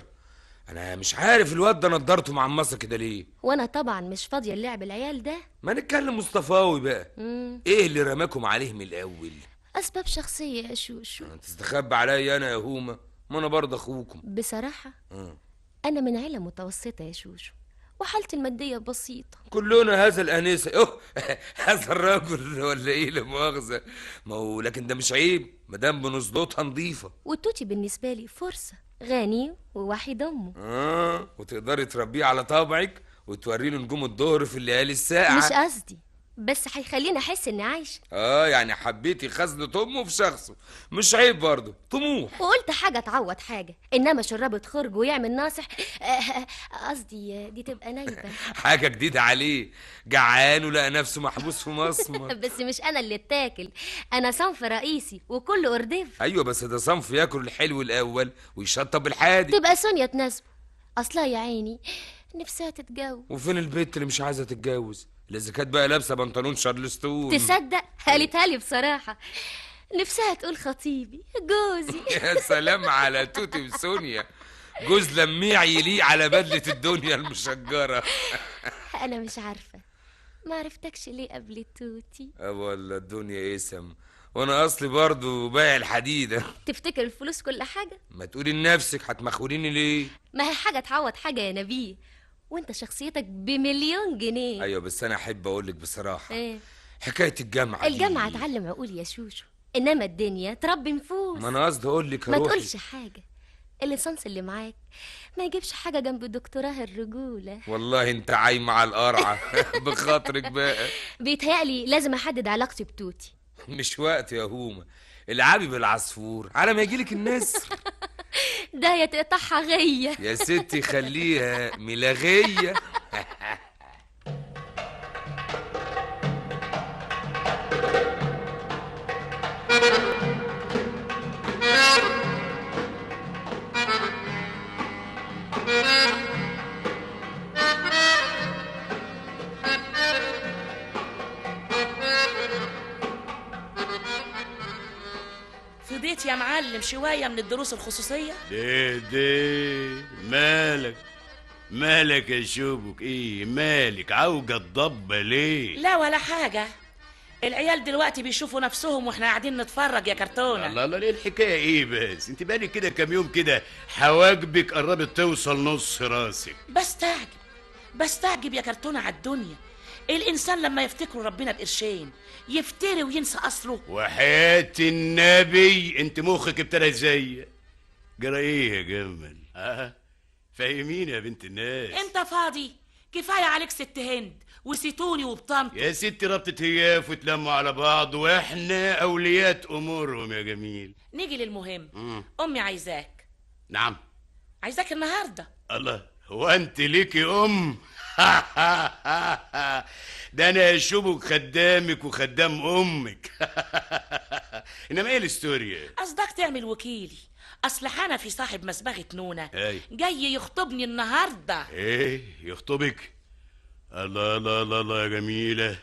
أنا مش عارف الواد ده نضارته معمصة كده ليه. وانا طبعا مش فاضية اللعب العيال ده. ما نتكلم مصطفاوي بقى. ايه اللي رماكم عليه من الأول؟ اسباب شخصية يا شوشو. تستخبى عليا أنا يا هومة؟ ما أنا برضه أخوكم. بصراحة انا من عيلة متوسطة يا شوشو، وحالتي المادية بسيطة. كلنا هذا الأنسة. هذا الرجل ولا ايه، لا مؤاخذة. ما هو لكن ده مش عيب مادام بنظبطها نظيفة. والتوتي بالنسبة لي فرصة، غني ووحيد امه. وتقدري تربيه على طبعك وتوري له نجوم الظهر في الليالي الساقعة. مش قصدي، بس هيخليني احس اني عايشة. يعني حبيتي خزنة امه في شخصه، مش عيب برضه، طموح. وقلت حاجة تعوض حاجة، انما شربت خرج ويعمل ناصح. قصدي دي تبقى نايبة. حاجة جديدة عليه، جعان ولقى نفسه محبوس في مصمت. بس مش انا اللي اتاكل، انا صنف رئيسي وكله ارديف. ايوه بس ده صنف ياكل الحلو الاول ويشطب الحادق. تبقى سونيا تناسبه، اصلها يا عيني نفسها تتجوز. وفين البنت اللي مش عايزة تتجوز؟ إذا كانت بقى لابسه بنطلون شارلستون. تصدق قالتها لي بصراحه، نفسها تقول خطيبي جوزي. يا سلام على توتي وسونيا، جوز لميع يليق على بدله الدنيا المشجره. انا مش عارفه ما عرفتكش ليه قبل توتي. ولا الدنيا اسم، وانا اصلي برضو بايع الحديده. تفتكر الفلوس كل حاجه؟ ما تقولي لنفسك، هتمخوريني ليه؟ ما هي حاجه تعوض حاجه يا نبيه، وانت شخصيتك ب1,000,000 جنيه. ايوه بس انا احب اقولك بصراحه، ايه حكايه الجامعه الجامعه تعلم عقول يا شوشو، انما الدنيا تربي نفوس. ما انا قصدي اقولك ما تقولش حاجه، الليسانس اللي معاك ما يجيبش حاجه جنب دكتوراه الرجوله. والله انت عايمه على القرعه. بخاطرك بقى. بيتهيألي لازم احدد علاقتي بتوتي. مش وقت يا هومه، العبي بالعصفور على ما يجيلك النسر. ده يا تقطعها غيه يا ستي خليها ملغيه. فضيت يا معلم شوية من الدروس الخصوصية؟ ليه مالك يا شوبك؟ ايه مالك عوجة الضبة ليه؟ لا ولا حاجة، العيال دلوقتي بيشوفوا نفسهم واحنا قاعدين نتفرج يا كرتونة. الله ليه الحكاية ايه بس؟ انت بالك كده كام يوم كده حواجبك قربت توصل نص راسك. بستعجب يا كرتونة على الدنيا، الإنسان لما يفتكروا ربنا بقرشين يفتري وينسى أصله. وحياة النبي انت مخك ابتدى ازاي؟ جرى ايه يا جمل؟ فاهمين يا بنت الناس؟ انت فاضي؟ كفاية عليك ست هند وسيتوني وبطنط. يا ستي ربطة هياف وتلموا على بعض واحنا اوليات امورهم يا جميل. نيجي للمهم. امي عايزاك. نعم عايزاك النهارده. الله، هو انت ليكي ام؟ ده انا اشوبك خدامك وخدام امك. انما ايه الستوري؟ قصدك تعمل وكيلي، اصل حنفي صاحب مسبغة نونة أي. جاي يخطبني النهارده. ايه يخطبك؟ الله الله الله الله يا جميلة،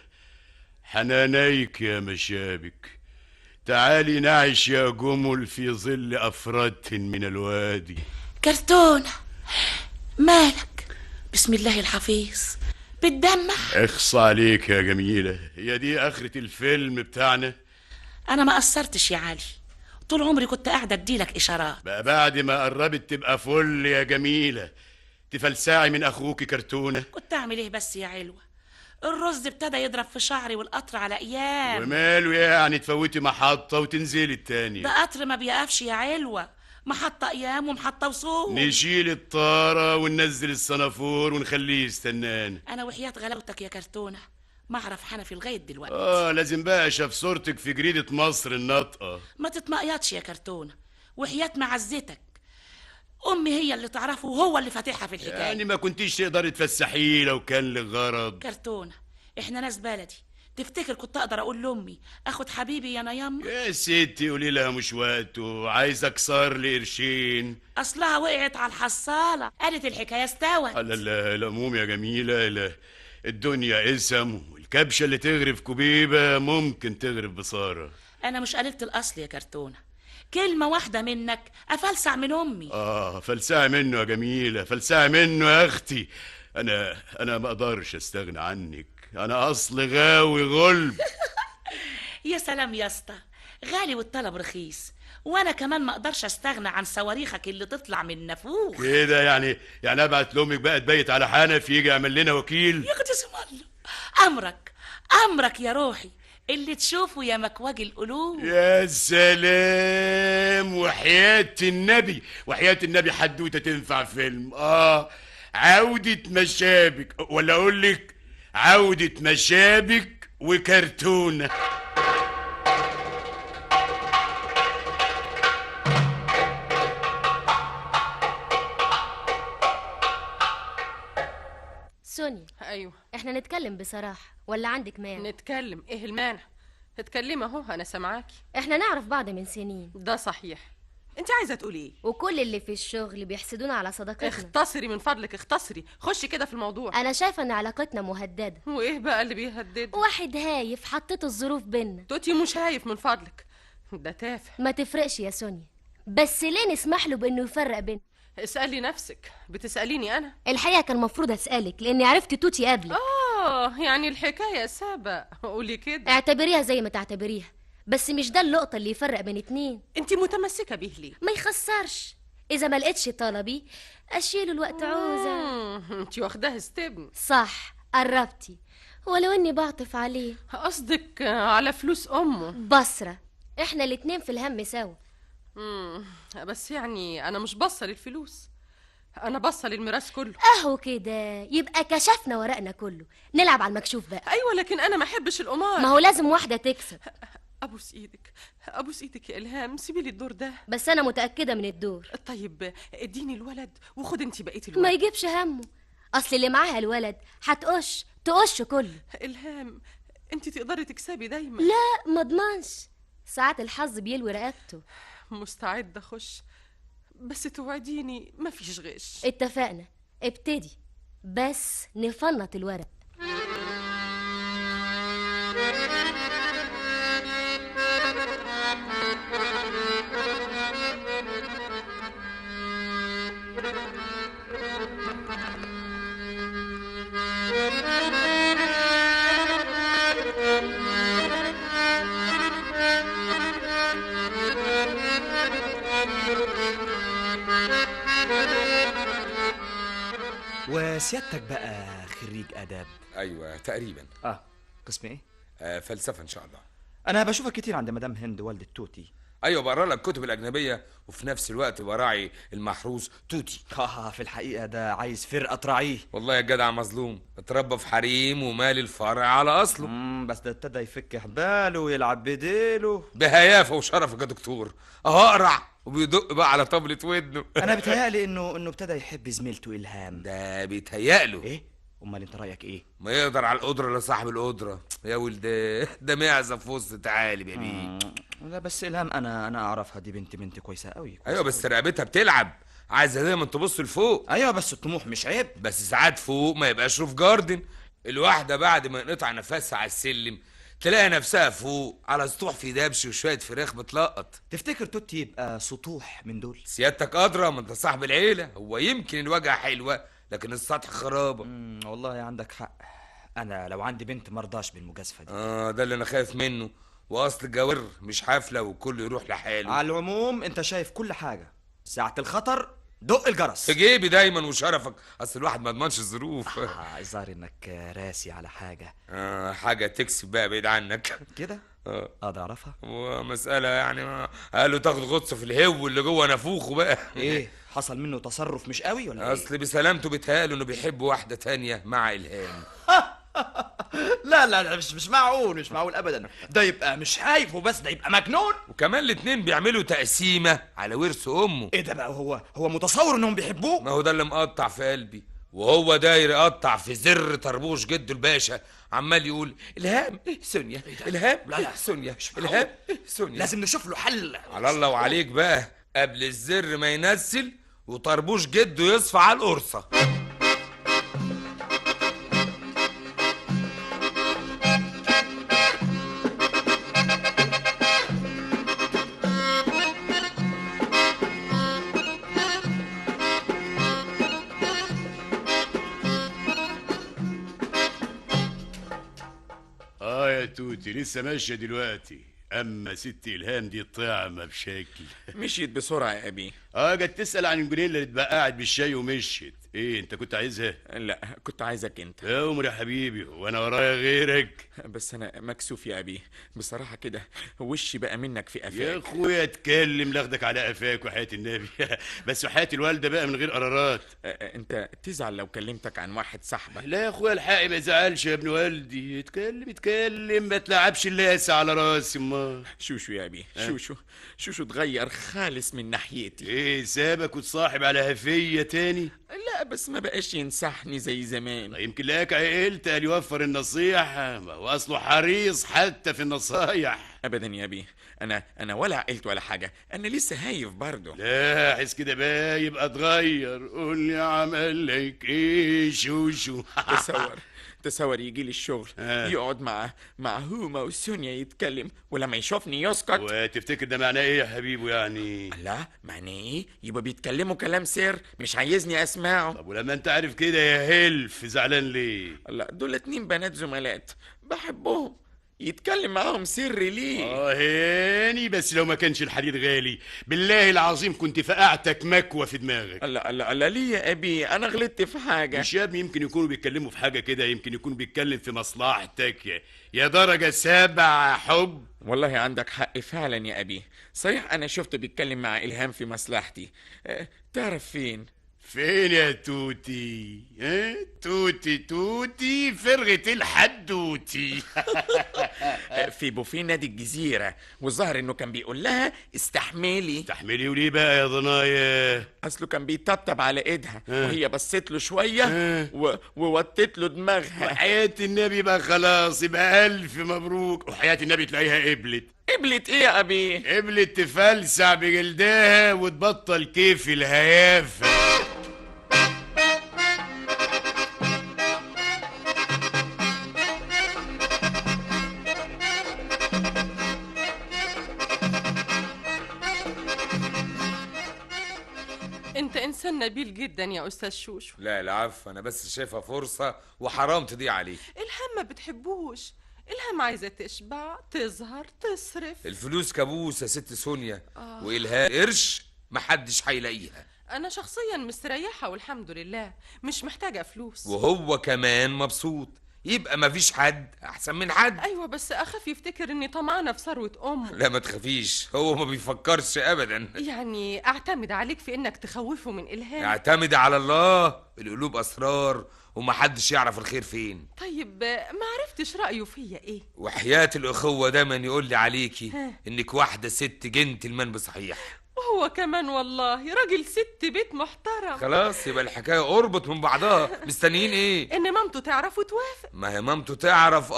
حنانيك يا مشابك، تعالي نعيش يا جمل في ظل أفراد من الوادي. كرتونة مالك؟ بسم الله الحفيظ بتدمع. اخص عليك يا جميلة، هي دي آخرة الفيلم بتاعنا؟ أنا ما قصرتش يا علي، طول عمري كنت قاعدة أديلك إشارات. بقى بعد ما قربت تبقى فل يا جميلة تفلسعي من أخوك كرتونة؟ كنت أعمل إيه بس يا علوة؟ الرز ابتدى يضرب في شعري والقطر على أيام. وماله يعني تفوتي محطة وتنزلي التانية؟ ده قطر ما بيقفش يا علوة، محطة أيام ومحطة وصول. نشيل الطارة وننزل الصنافور ونخليه يستنانا. أنا وحياة غلاوتك يا كرتونة ما اعرف حنفي لغايه دلوقتي. لازم بقى شاف صورتك في جريدة مصر الناطقة. ما تتمقيطش يا كرتونه، وحياة معزتك امي هي اللي تعرفه وهو اللي فاتحها في الحكايه. يعني ما كنتيش تقدري تفسحيه لو كان لك غرض؟ كرتونه، احنا ناس بلدي، تفتكر كنت اقدر اقول لامي اخد حبيبي يا نياما؟ يا ستي قولي لها مش وقته، عايز اكسر لي قرشين. اصلها وقعت على الحصاله، قالت الحكايه استوت. لا العموم يا جميلة، لا الدنيا اسم، والكبشة اللي تغرف كبيبة ممكن تغرف بصارة. انا مش قللت الاصل يا كرتونه، كلمه واحده منك افلسع من امي. فلسعي منه يا جميلة، فلسعي منه يا اختي. انا ما اقدرش استغنى عنك، انا اصل غاوي غلب. يا سلام يا اسطى، غالي والطلب رخيص، وانا كمان ما اقدرش استغنى عن صواريخك اللي تطلع من نافوخ كده يعني ابعت لامك بقى تبيت على حنفي يجي يعمل لنا وكيل؟ يا قدس الله، امرك يا روحي، اللي تشوفه يا مكواج القلوب. يا سلام، وحياة النبي حدوته تنفع فيلم. عودة مشابك، ولا اقول لك عودة مشابك وكرتونة. سونيا، ايوه احنا نتكلم بصراحة ولا عندك مانع؟ نتكلم، ايه المانع؟ اتكلمي اهو، انا سامعاكي. احنا نعرف بعض من سنين. ده صحيح. انت عايزه تقولي ايه؟ وكل اللي في الشغل بيحسدونا على صداقتنا. اختصري من فضلك، اختصري، خشي كده في الموضوع. انا شايفه ان علاقتنا مهدده. وايه بقى اللي بيهدد؟ واحد هايف حطيته الظروف بينا. توتي مش هايف من فضلك، ده تافه. ما تفرقش يا سونيا، بس ليه نسمح له بانه يفرق بينا؟ اسالي نفسك، بتساليني انا؟ الحقيقه كان المفروض اسالك لاني عرفت توتي قبلك. يعني الحكايه سابق، قولي كده. اعتبريها زي ما تعتبريها، بس مش ده اللقطه اللي يفرق بين اتنين. انت متمسكه بيه ليه؟ ما يخسرش، اذا ما لقيتش طلبي اشيله الوقت عوزه. انت واخداها استبن. صح، قربتي، ولو اني بعطف عليه. قصدك على فلوس امه؟ بصره، احنا الاتنين في الهم سوا. بس يعني انا مش بصل الفلوس، انا بصل الميراث كله. اهو كده يبقى كشفنا ورقنا كله، نلعب على المكشوف بقى. ايوه لكن انا ما احبش القمار. ما هو لازم واحده تكسب. ابوس ايدك يا الهام، سيبي لي الدور ده. بس انا متاكده من الدور. طيب اديني الولد وخد انت بقيه الولد. ما يجيبش همه، اصل اللي معاها الولد تقش كله. الهام انت تقدري تكسبي دايما. لا ما اضمنش، ساعات الحظ بيلوي رقبته. مستعده اخش، بس توعديني مفيش غش. اتفقنا، ابتدي بس نفنط الورق. وسيادتك بقى خريج آداب؟ ايوه تقريبا. قسم ايه؟ فلسفه ان شاء الله. انا بشوفك كتير عند مدام هند والدة توتي. ايوه بقرا لك الكتب الاجنبيه وفي نفس الوقت براعي المحروس توتي. في الحقيقه ده عايز فرقه تراعيه. والله يا جدع مظلوم، اتربى في حريم ومال الفرع على اصله. بس ده ابتدى يفك حباله ويلعب بديله بهيافه وشرفك يا دكتور، اهو اقرع وبيدق بقى على طبلة ودنه. انا بيتهيألي انه ابتدى يحب زميلته الهام. ده بيتهيأله. ايه؟ امال انت رايك ايه؟ ما يقدر على القدره لصاحب القدره يا ولد، ده معزه في وسط تعالي يا بيه. لا بس الهام انا اعرفها، دي بنت كويسه قوي. ايوه بس رقبتها بتلعب، عايزه دايما تبص لفوق. ايوه بس الطموح مش عيب، بس ساعات فوق ما يبقاش روف جاردن. الواحده بعد ما ينقطع نفسها على السلم تلاقي نفسها فوق على سطوح في دبش وشويه فراخ بتلقط. تفتكر توتي يبقى سطوح من دول؟ سيادتك ادرى، ما انت صاحب العيله. هو يمكن الواجهه حلوه لكن السطح خرابه. والله عندك حق، انا لو عندي بنت مرضاش بالمجازفه دي. ده اللي انا خايف منه، واصل الجوار مش حافله وكله يروح لحاله. على العموم انت شايف كل حاجه، ساعه الخطر دق الجرس في جيبي دايما وشرفك، اصل الواحد ما يضمنش الظروف. الظاهر انك راسي على حاجه. حاجه تكسب بقى بعيد عنك كده. اقدر اعرفها؟ ومساله يعني قالوا تاخد غطسه في الهو اللي جوه نافوخه بقى. ايه حصل منه تصرف مش قوي ولا اصل بسلامته بيتهيأله انه بيحب واحده تانية مع الهام. لا لا لا، مش معقول، مش معقول ابدا. ده يبقى مش هايف وبس، ده يبقى مجنون. وكمان الاتنين بيعملوا تقسيمه على ورث امه. ايه ده بقى؟ هو متصور انهم بيحبوه؟ ما هو ده اللي مقطع في قلبي، وهو داير يقطع في زر طربوش جده الباشا، عمال يقول الهام سونيا، الهام سونيا، الهام سونيا. لازم نشوف له حل. على الله وعليك بقى، قبل الزر ما ينزل وطربوش جده يصفى على القرصه. يا توتي لسه ماشيه دلوقتي، اما ست الهام دي طعمه بشكل. مشيت بسرعه يا ابي. جت تسال عن الجنيه اللي اتبقعت بالشاي ومشيت. ايه انت كنت عايزها؟ لا كنت عايزك انت. يا عمر يا حبيبي، وانا ورايا غيرك؟ بس انا مكسوف يا ابي بصراحه كده، وشي بقى منك في قفاك. يا اخويا اتكلم، لاخدك على قفاك وحياه النبي. بس وحياه الوالده بقى من غير قرارات. انت تزعل لو كلمتك عن واحد صاحبك؟ لا يا اخويا الحق ما يزعلش يا ابن والدي، اتكلم ما تلعبش اللاسه على راسي. ما شوشو يا ابي، شوشو اتغير خالص من ناحيتي. ايه سابك وتصاحب على هفيه تاني؟ لا بس ما بقاش ينصحني زي زمان. يمكن لك عقلت قال يوفر النصيحه، ما هو اصله حريص حتى في النصايح. ابدا يا ابي، انا ولا عقلت ولا حاجه، انا لسه هايف برضه. لا حس كده بقى، يبقى اتغير. قول لي عمل لك ايه شوشو؟ تصور يجي لي الشغل، يقعد مع هوما وسونيا يتكلم، ولما يشوفني يسكت. وتفتكر ده معناه ايه يا حبيبي يعني؟ لا معناه ايه؟ يبقى بيتكلموا كلام سر مش عايزني اسمعه. طب ولما انت عارف كده يا هلف زعلان ليه؟ لا دول 2 بنات زملات بحبهم، يتكلم معاهم سر ليه؟ هاني بس لو ما كانش الحديد غالي بالله العظيم كنت فقعتك مكوى في دماغك. لا ليه يا ابي؟ انا غلطت في حاجه؟ مش يا ابني يمكن يكونوا بيتكلموا في حاجه كده، يمكن يكون بيتكلم في مصلحتك يا درجه 7 حب. والله عندك حق فعلا يا ابي، صحيح انا شفته بيتكلم مع الهام في مصلحتي. تعرف فين يا توتي؟ توتي فرغة الحدوتي. في بوفيه نادي الجزيرة، والظاهر انه كان بيقول لها استحملي. وليه بقى يا ضنايا؟ اصله كان بيطبطب على ايدها، وهي بصيت له شوية ووطت له دماغها. وحياة النبي بقى خلاص، يبقى الف مبروك. وحياة النبي تلاقيها قبلت ايه يا ابي؟ قبلت تفلسع بجلدها وتبطل كيف الهيافة. انت انسان نبيل جدا يا استاذ شوشو. لا العفو، انا بس شايفها فرصه وحرام تضيع عليك. الهام ما بتحبوش، الهام عايزه تشبع تظهر تصرف. الفلوس كابوس يا ست سونيا، والهام قرش محدش هيلاقيها. انا شخصيا مستريحه والحمد لله، مش محتاجه فلوس. وهو كمان مبسوط، يبقى مفيش حد احسن من حد. ايوه بس اخاف يفتكر اني طمعانه في ثروه امه. لا ما تخافيش، هو ما بيفكرش ابدا. يعني اعتمد عليك في انك تخوفه من الهام. اعتمد على الله، القلوب اسرار ومحدش يعرف الخير فين. طيب ما عرفتش رايه فيا ايه؟ وحياة الاخوه دايما يقول لي عليكي انك واحده ست جنتلمان بصحيح. وهو كمان والله راجل ست بيت محترم. خلاص يبقى الحكايه قربت من بعضها، مستنيين ايه؟ ان مامته تعرف وتوافق. ما هي مامته تعرف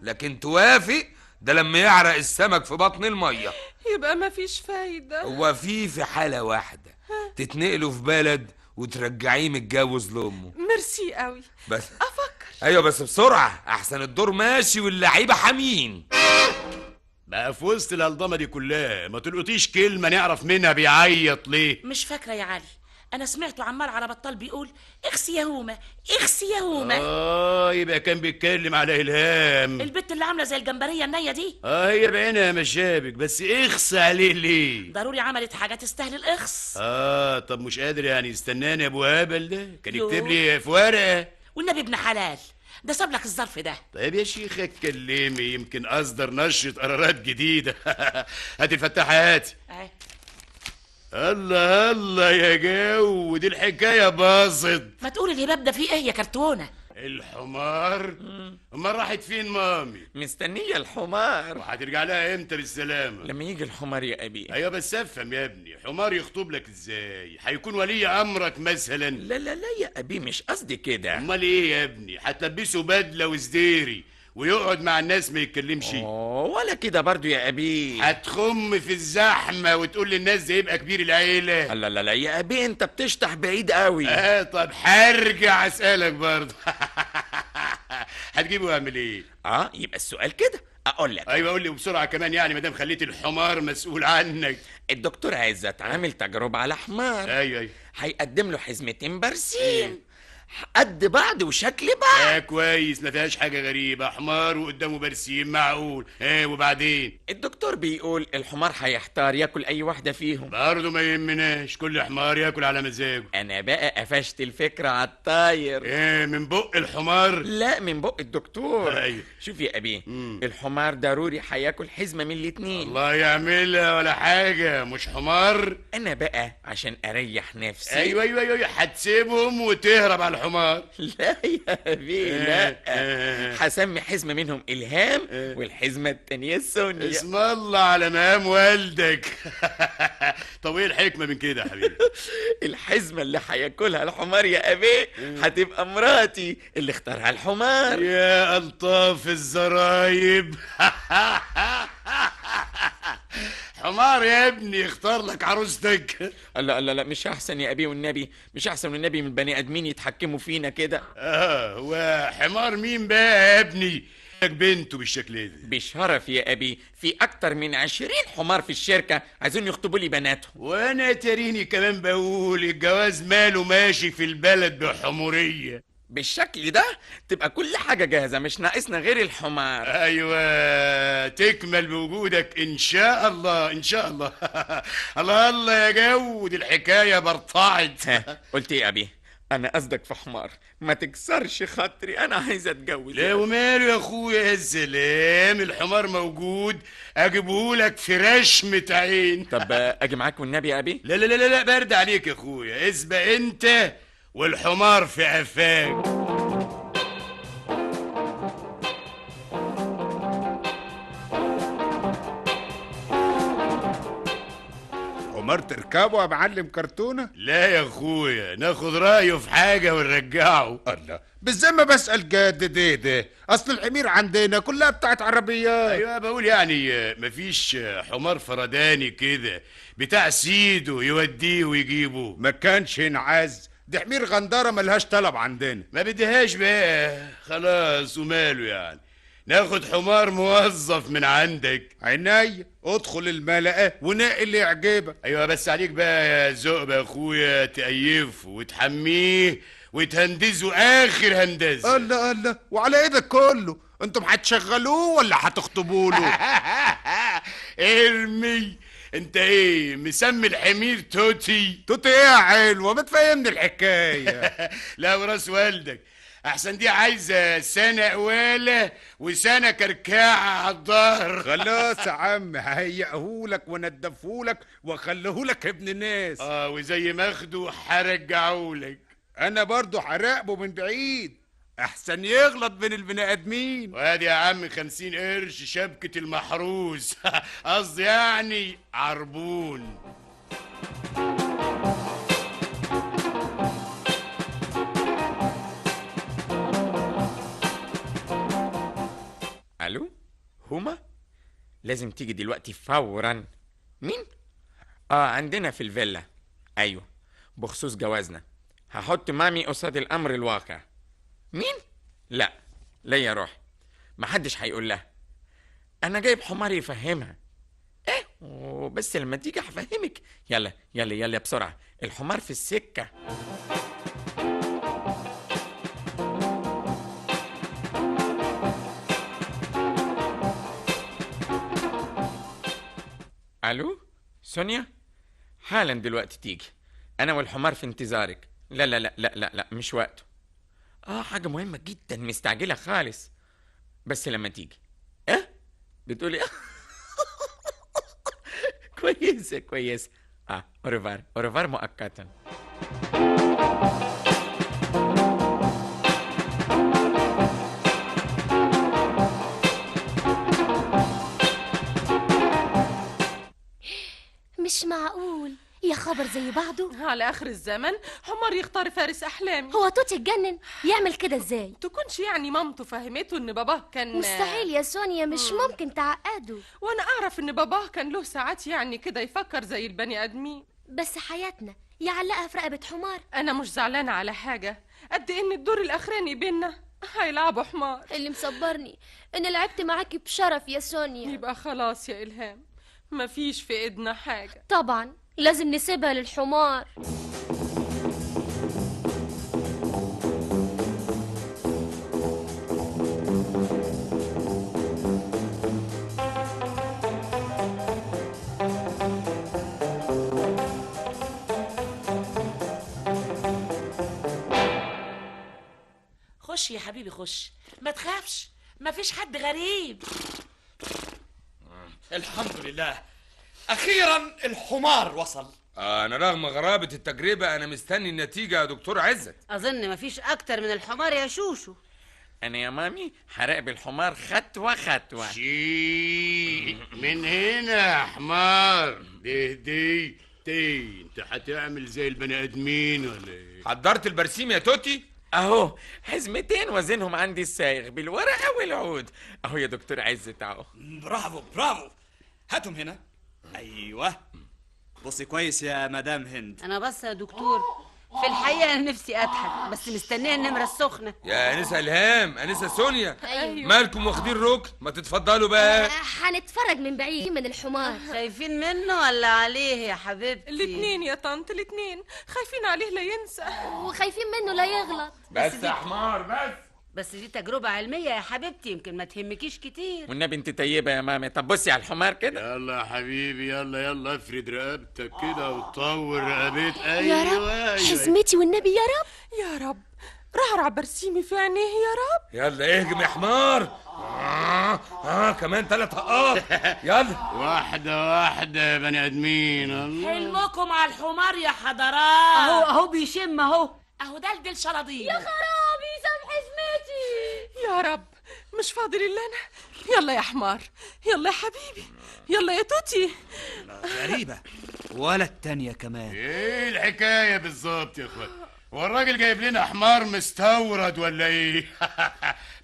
لكن توافق ده لما يعرق السمك في بطن الميه. يبقى مفيش فايده. هو في حاله واحده، تتنقلوا في بلد وترجعيه متجوز لامه. ميرسي قوي، بس افكر. ايوه بس بسرعه احسن الدور ماشي واللعيبه حامين. بقى في وسط الهلضمه دي كلها ما تلقطيش كلمه نعرف منها بيعيط ليه؟ مش فاكره يا علي، انا سمعته عمال على بطال بيقول اخسي يا هومه اخسي يا هومه. يبقى كان بيتكلم على الهام، البت اللي عامله زي الجمبريه النيه دي. هي بعينها مشابك، بس اخس عليه ليه؟ ضروري عملت حاجه تستاهل الاخس. طب مش قادر يعني يستناني يا ابو هبل ده؟ كان يكتب لي في ورقه. والنبي ابن حلال ده ساب لك الظرف ده. طيب يا شيخ اتكلمي، يمكن اصدر نشرة قرارات جديده. هات الفتاحه هاتي. الله يا جو، دي الحكايه باظت. ما تقول الهباب ده فيه ايه يا كرتونه؟ الحمار؟ امال راحت فين مامي؟ مستنية الحمار. وهترجع لها امتى بالسلامة؟ لما يجي الحمار يا أبي. ايوه بس افهم يا ابني، حمار يخطب لك ازاي؟ هيكون ولي امرك مثلا؟ لا لا لا يا أبي، مش قصدي كده. امال ايه يا ابني؟ هتلبسه بدلة وسديري ويقعد مع الناس ما يتكلمش؟ ولا كده برضو يا أبي. هتخم في الزحمة وتقول للناس ده يبقى كبير العيلة؟ لا لا لا يا أبي، أنت بتشطح بعيد قوي. طب هرجع أسألك برضه. هتجيبه واعمل ايه؟ يبقى السؤال كده، اقول لك. ايوه قول لي بسرعه كمان، يعني ما دام خليت الحمار مسؤول عنك. الدكتور عزت عامل تجربه على حمار. ايوه هيقدم له حزمتين برسيم قد بعض وشكل بعض. كويس، ما فيهاش حاجه غريبه، حمار وقدامه برسيم معقول. وبعدين الدكتور بيقول الحمار هيحتار ياكل اي واحده فيهم. برضه ما يهمناش، كل حمار ياكل على مزاجه. انا بقى قفشت الفكره على الطاير. من بق الحمار؟ لا، من بق الدكتور. ايوه شوف يا ابي، الحمار ضروري هياكل حزمه من الاتنين. الله يعملها ولا حاجه، مش حمار. انا بقى عشان اريح نفسي. ايوه هتسيبهم وتهرب على الحمار. لا يا ابي لا، هسمي حزمه منهم الهام والحزمه التانيه سونيا. اسم الله على مقام والدك. طب ايه الحكمه من كده يا حبيبي؟ الحزمه اللي هياكلها الحمار يا ابي هتبقى مراتي اللي اختارها الحمار. يا الطاف الزرايب. حمار يا ابني يختار لك عروستك؟ لا لا لا، مش احسن يا ابي والنبي، مش احسن والنبي من بني ادمين يتحكموا فينا كده. وحمار مين بقى يا ابني؟ بنته بالشكل ده؟ بشرف يا ابي، في اكتر من 20 حمار في الشركه عايزين يخطبوا لي بناتهم. وانا تريني كمان بقول الجواز ماله ماشي في البلد بحموريه. بالشكل ده تبقى كل حاجة جاهزة، مش ناقصنا غير الحمار. أيوة، تكمل بوجودك إن شاء الله إن شاء الله. الله الله يا جود، الحكاية برطعت. قلت إيه يا أبي؟ أنا قصدك في حمار، ما تكسرش خاطري، أنا عايز أتجوز. لا وماله يا أخويا، يا سلام، الحمار موجود أجيبهولك في رشمة عين. طب أجي معاك والنبي يا أبي؟ لا لا لا لا، برد عليك يا أخويا، اسبق أنت والحمار في قفاك. حمار تركبه يا معلم كرتونة؟ لا يا اخويا، ناخد رايه في حاجه ونرجعه. الله، بالذمه بسأل جد ده اصل الحمير عندنا كلها بتاعت عربيات. ايوه بقول يعني مفيش حمار فرداني كده بتاع سيده يوديه ويجيبه؟ ما كانش ينعز، دي حمير غندارة ملهاش طلب عندنا. ما بديهاش بقى، خلاص وماله يعني، ناخد حمار موظف من عندك. عينيا، ادخل الملقى ونقي اللي يعجبك. ايوه بس عليك بقى يا زقب يا اخويا، تقيفه وتحميه وتهندزه اخر هندسه. الله الله، وعلى ايدك كله، انتم هتشغلوه ولا هتخطبوا له؟ ارمي انت، ايه مسمي الحمير توتي؟ توتي ايه يا حلوه، بتفهمني الحكايه. لا وراس والدك، احسن دي عايزه سنه قواله وسنه كركاعه على الظهر. خلاص يا عم، ههيئهولك وندفهولك واخليهولك ابن ناس. وزي ما اخده هرجعهولك. انا برضو هراقبه من بعيد احسن يغلط بين البني ادمين. وادي يا عم 50 قرش شبكه المحروس. قصدي يعني عربون. الو، هما لازم تيجي دلوقتي فورا. مين؟ عندنا في الفيلا. ايوه، بخصوص جوازنا، هحط مامي قصاد الامر الواقع. مين؟ لا لا يا روح، محدش هيقول لها. انا جايب حمار يفهمها. بس لما تيجي هفهمك. يلا يلا يلا بسرعه، الحمار في السكه. الو سونيا، حالا دلوقتي تيجي، انا والحمار في انتظارك. لا لا لا لا لا, لا مش وقته. حاجه مهمه جدا، مستعجله خالص، بس لما تيجي. بتقولي كويسه كويسه. اوريفار اوريفار مؤقتا. مش معقول، يا خبر زي بعضه. على اخر الزمن حمار يختار فارس احلامي. هو توتي اتجنن؟ يعمل كده ازاي؟ تكونش يعني مامته فهمته ان باباه كان مستحيل يا سونيا، مش ممكن تعقده. وانا اعرف ان باباه كان له ساعات يعني كده يفكر زي البني ادمين. بس حياتنا يعلقها في رقبة حمار. انا مش زعلانه على حاجه قد ان الدور الاخراني بينا هيلعبوا حمار. اللي مصبرني ان لعبت معاكي بشرف يا سونيا. يبقى خلاص يا الهام، مفيش في ايدنا حاجه. طبعا لازم نسيبها للحمار. خش يا حبيبي خش، ما تخافش، ما فيش حد غريب. الحمد لله، اخيرا الحمار وصل. انا رغم غرابة التجربة انا مستني النتيجة يا دكتور عزت. اظن مفيش اكتر من الحمار يا شوشو. انا يا مامي هراقب الحمار خطوة خطوة. شي من هنا يا حمار. دي انت هتعمل زي البني ادمين ولا ايه؟ حضرت البرسيم يا توتي؟ اهو حزمتين وزنهم عندي السايغ بالورقة والعود. اهو يا دكتور عزت اهو. برافو برافو، هاتهم هنا. ايوه، بصي كويس يا مدام هند. انا بس يا دكتور في الحقيقه انا نفسي اضحك بس مستنيه النمره السخنه. يا انسه الهام، انسه سونيا، أيوة. مالكم واخدين ركن؟ ما تتفضلوا بقى. هنتفرج من بعيد من الحمار. خايفين منه ولا عليه يا حبيبتي؟ الاتنين يا طنط، الاتنين خايفين عليه لا ينسى وخايفين منه لا يغلط. بس يا حمار بس دي تجربة علمية يا حبيبتي، يمكن ما تهمكيش كتير. والنبي انت طيبة يا مامي. طب بصي على الحمار كده. يلا يا حبيبي، يلا افرد رقبتك كده وطور رقبتك. يا رب حزمتي والنبي يا رب. يا رب رعرع برسيمي في عينيه يا رب. يلا اهجم يا حمار. كمان 3 طقات. يلا واحدة يا بني ادمين. الله، حلمكم على الحمار يا حضرات. اهو بيشم اهو دلدل شلاضين. يا خرابي سام حزمتي. يا رب مش فاضل الا انا. يلا يا حمار، يلا يا حبيبي، يلا يا توتي. غريبة، ولا التانية كمان. ايه الحكاية بالظبط يا اخوات؟ هو الراجل جايب لنا حمار مستورد ولا ايه؟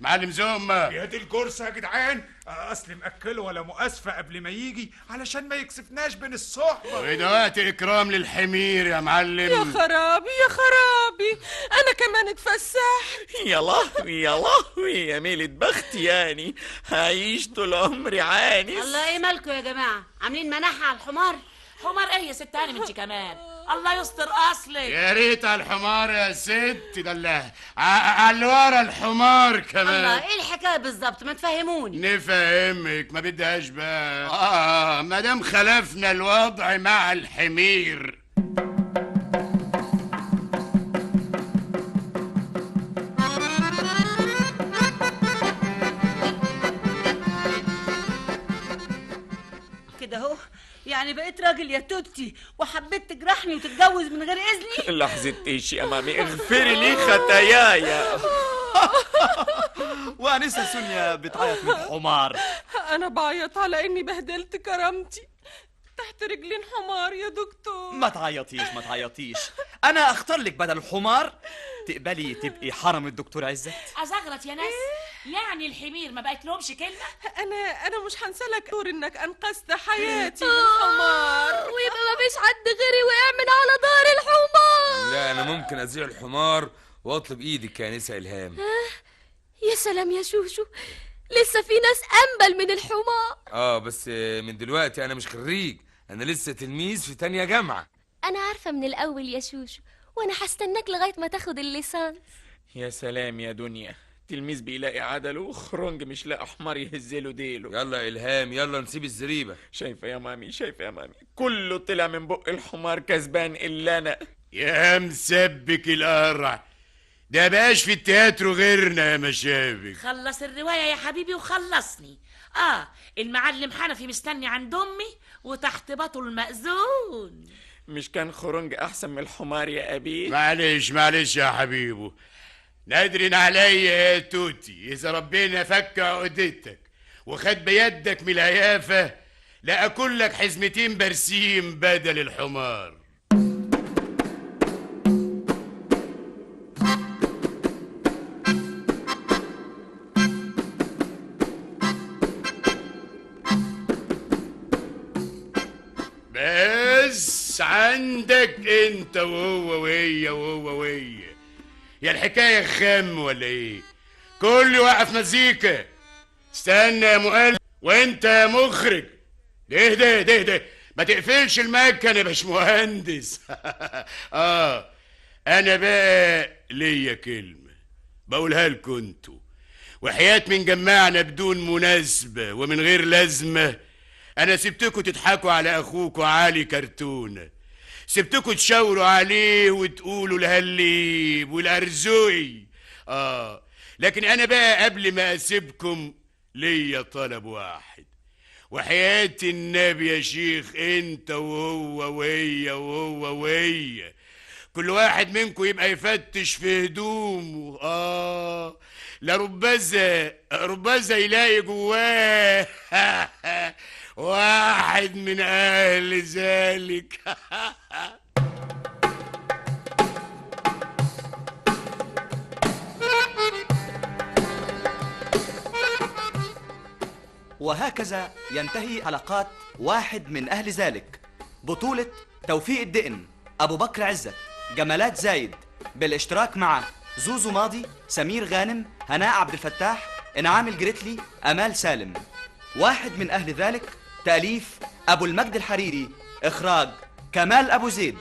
معلم زومة، يا دي الجرس يا جدعان، اصل مأكله ولا مؤاسفة قبل ما يجي علشان ما يكسفناش بين الصحبة. وده وقت اكرام للحمير يا معلم. يا خرابي يا خرابي، انا كمان اتفسحت. يا لهوي يا لهوي يا ميلة بختي، يعني هعيش طول عمري عانس. الله، ايه مالكم يا جماعة؟ عاملين مناحة على الحمار؟ حمار ايه يا ست هانم انت كمان؟ الله يستر اصلك. يا ريت على الحمار يا ست، ده على ورا الحمار كمان. الله، ايه الحكاية بالظبط؟ ما تفهموني. نفهمك، ما بدهاش بقى. ما دام خلفنا الوضع مع الحمير. كده اهو يعني بقيت راجل يا توتي وحبيت تجرحني وتتجوز من غير اذني؟ لحظة ايش يا مامي، اغفري لي خطاياي. وانسة سونيا بتعيط من الحمار. انا بعيط على اني بهدلت كرامتي تحت رجلين حمار يا دكتور. ما تعيطيش، انا اختار لك بدل الحمار تقبلي تبقي حرم الدكتور عزت. ازغرط يا ناس، يعني الحمير ما بقت لهمش كلمة؟ انا مش هنسالك دور انك انقذت حياتي من الحمار. ويبقى ما فيش حد غيري وقع من على ظهر الحمار. لا، انا ممكن ازيع الحمار واطلب ايدك يا نساء الهام. يا سلام يا شوشو، لسه في ناس انبل من الحمار. بس من دلوقتي انا مش خريج، انا لسه تلميذ في تانية جامعة. انا عارفة من الاول يا شوشو، وانا هستناك لغاية ما تاخد الليسانس. يا سلام يا دنيا، تلميذ بيلاقي عدله وخرنج مش لاقي حمار يهزله ديله. يلا يا الهام، يلا نسيب الزريبة. شايفة يا مامي، شايفة يا مامي، كله طلع من بق الحمار كسبان الا انا. يا مسبك القرع، ده بقاش في التياترو غيرنا يا مشابك. خلص الرواية يا حبيبي وخلصني. المعلم حنفي مستني عند امي وتحت باطه المأذون. مش كان خرنج احسن من الحمار يا ابي؟ معلش يا حبيبو، نادرين عليا يا توتي، اذا ربنا فك عقدتك وخد بيدك من الهيافة لا اكل لك حزمتين برسيم بدل الحمار. بس عندك انت وهو وهي وهو وهي، يا الحكايه خم ولا ايه؟ كل واقف مزيكا. استنى يا مؤلف، وانت يا مخرج ده ما تقفلش المكنه يا باشمهندس. انا بقى ليا كلمه بقولها لكم انتوا، وحياة من جمعنا بدون مناسبه ومن غير لازمه. انا سبتكم تضحكوا على اخوكوا علي كرتونه، سبتكم تشاوروا عليه وتقولوا الهليب والارزوقي. لكن انا بقى قبل ما اسيبكم ليا طلب واحد، وحياة النبي يا شيخ، انت وهو وهي وهو وهي كل واحد منكم يبقى يفتش في هدومه. ربذا يلاقي جواه واحد من اهل ذلك. وهكذا ينتهي حلقات واحد من أهل ذلك، بطولة توفيق الدقن، أبو بكر عزت، جمالات زايد، بالاشتراك مع زوزو ماضي، سمير غانم، هناء عبد الفتاح، إنعام الجريتلي، أمال سالم. واحد من أهل ذلك، تأليف أبو المجد الحريري، إخراج كمال أبو زيد.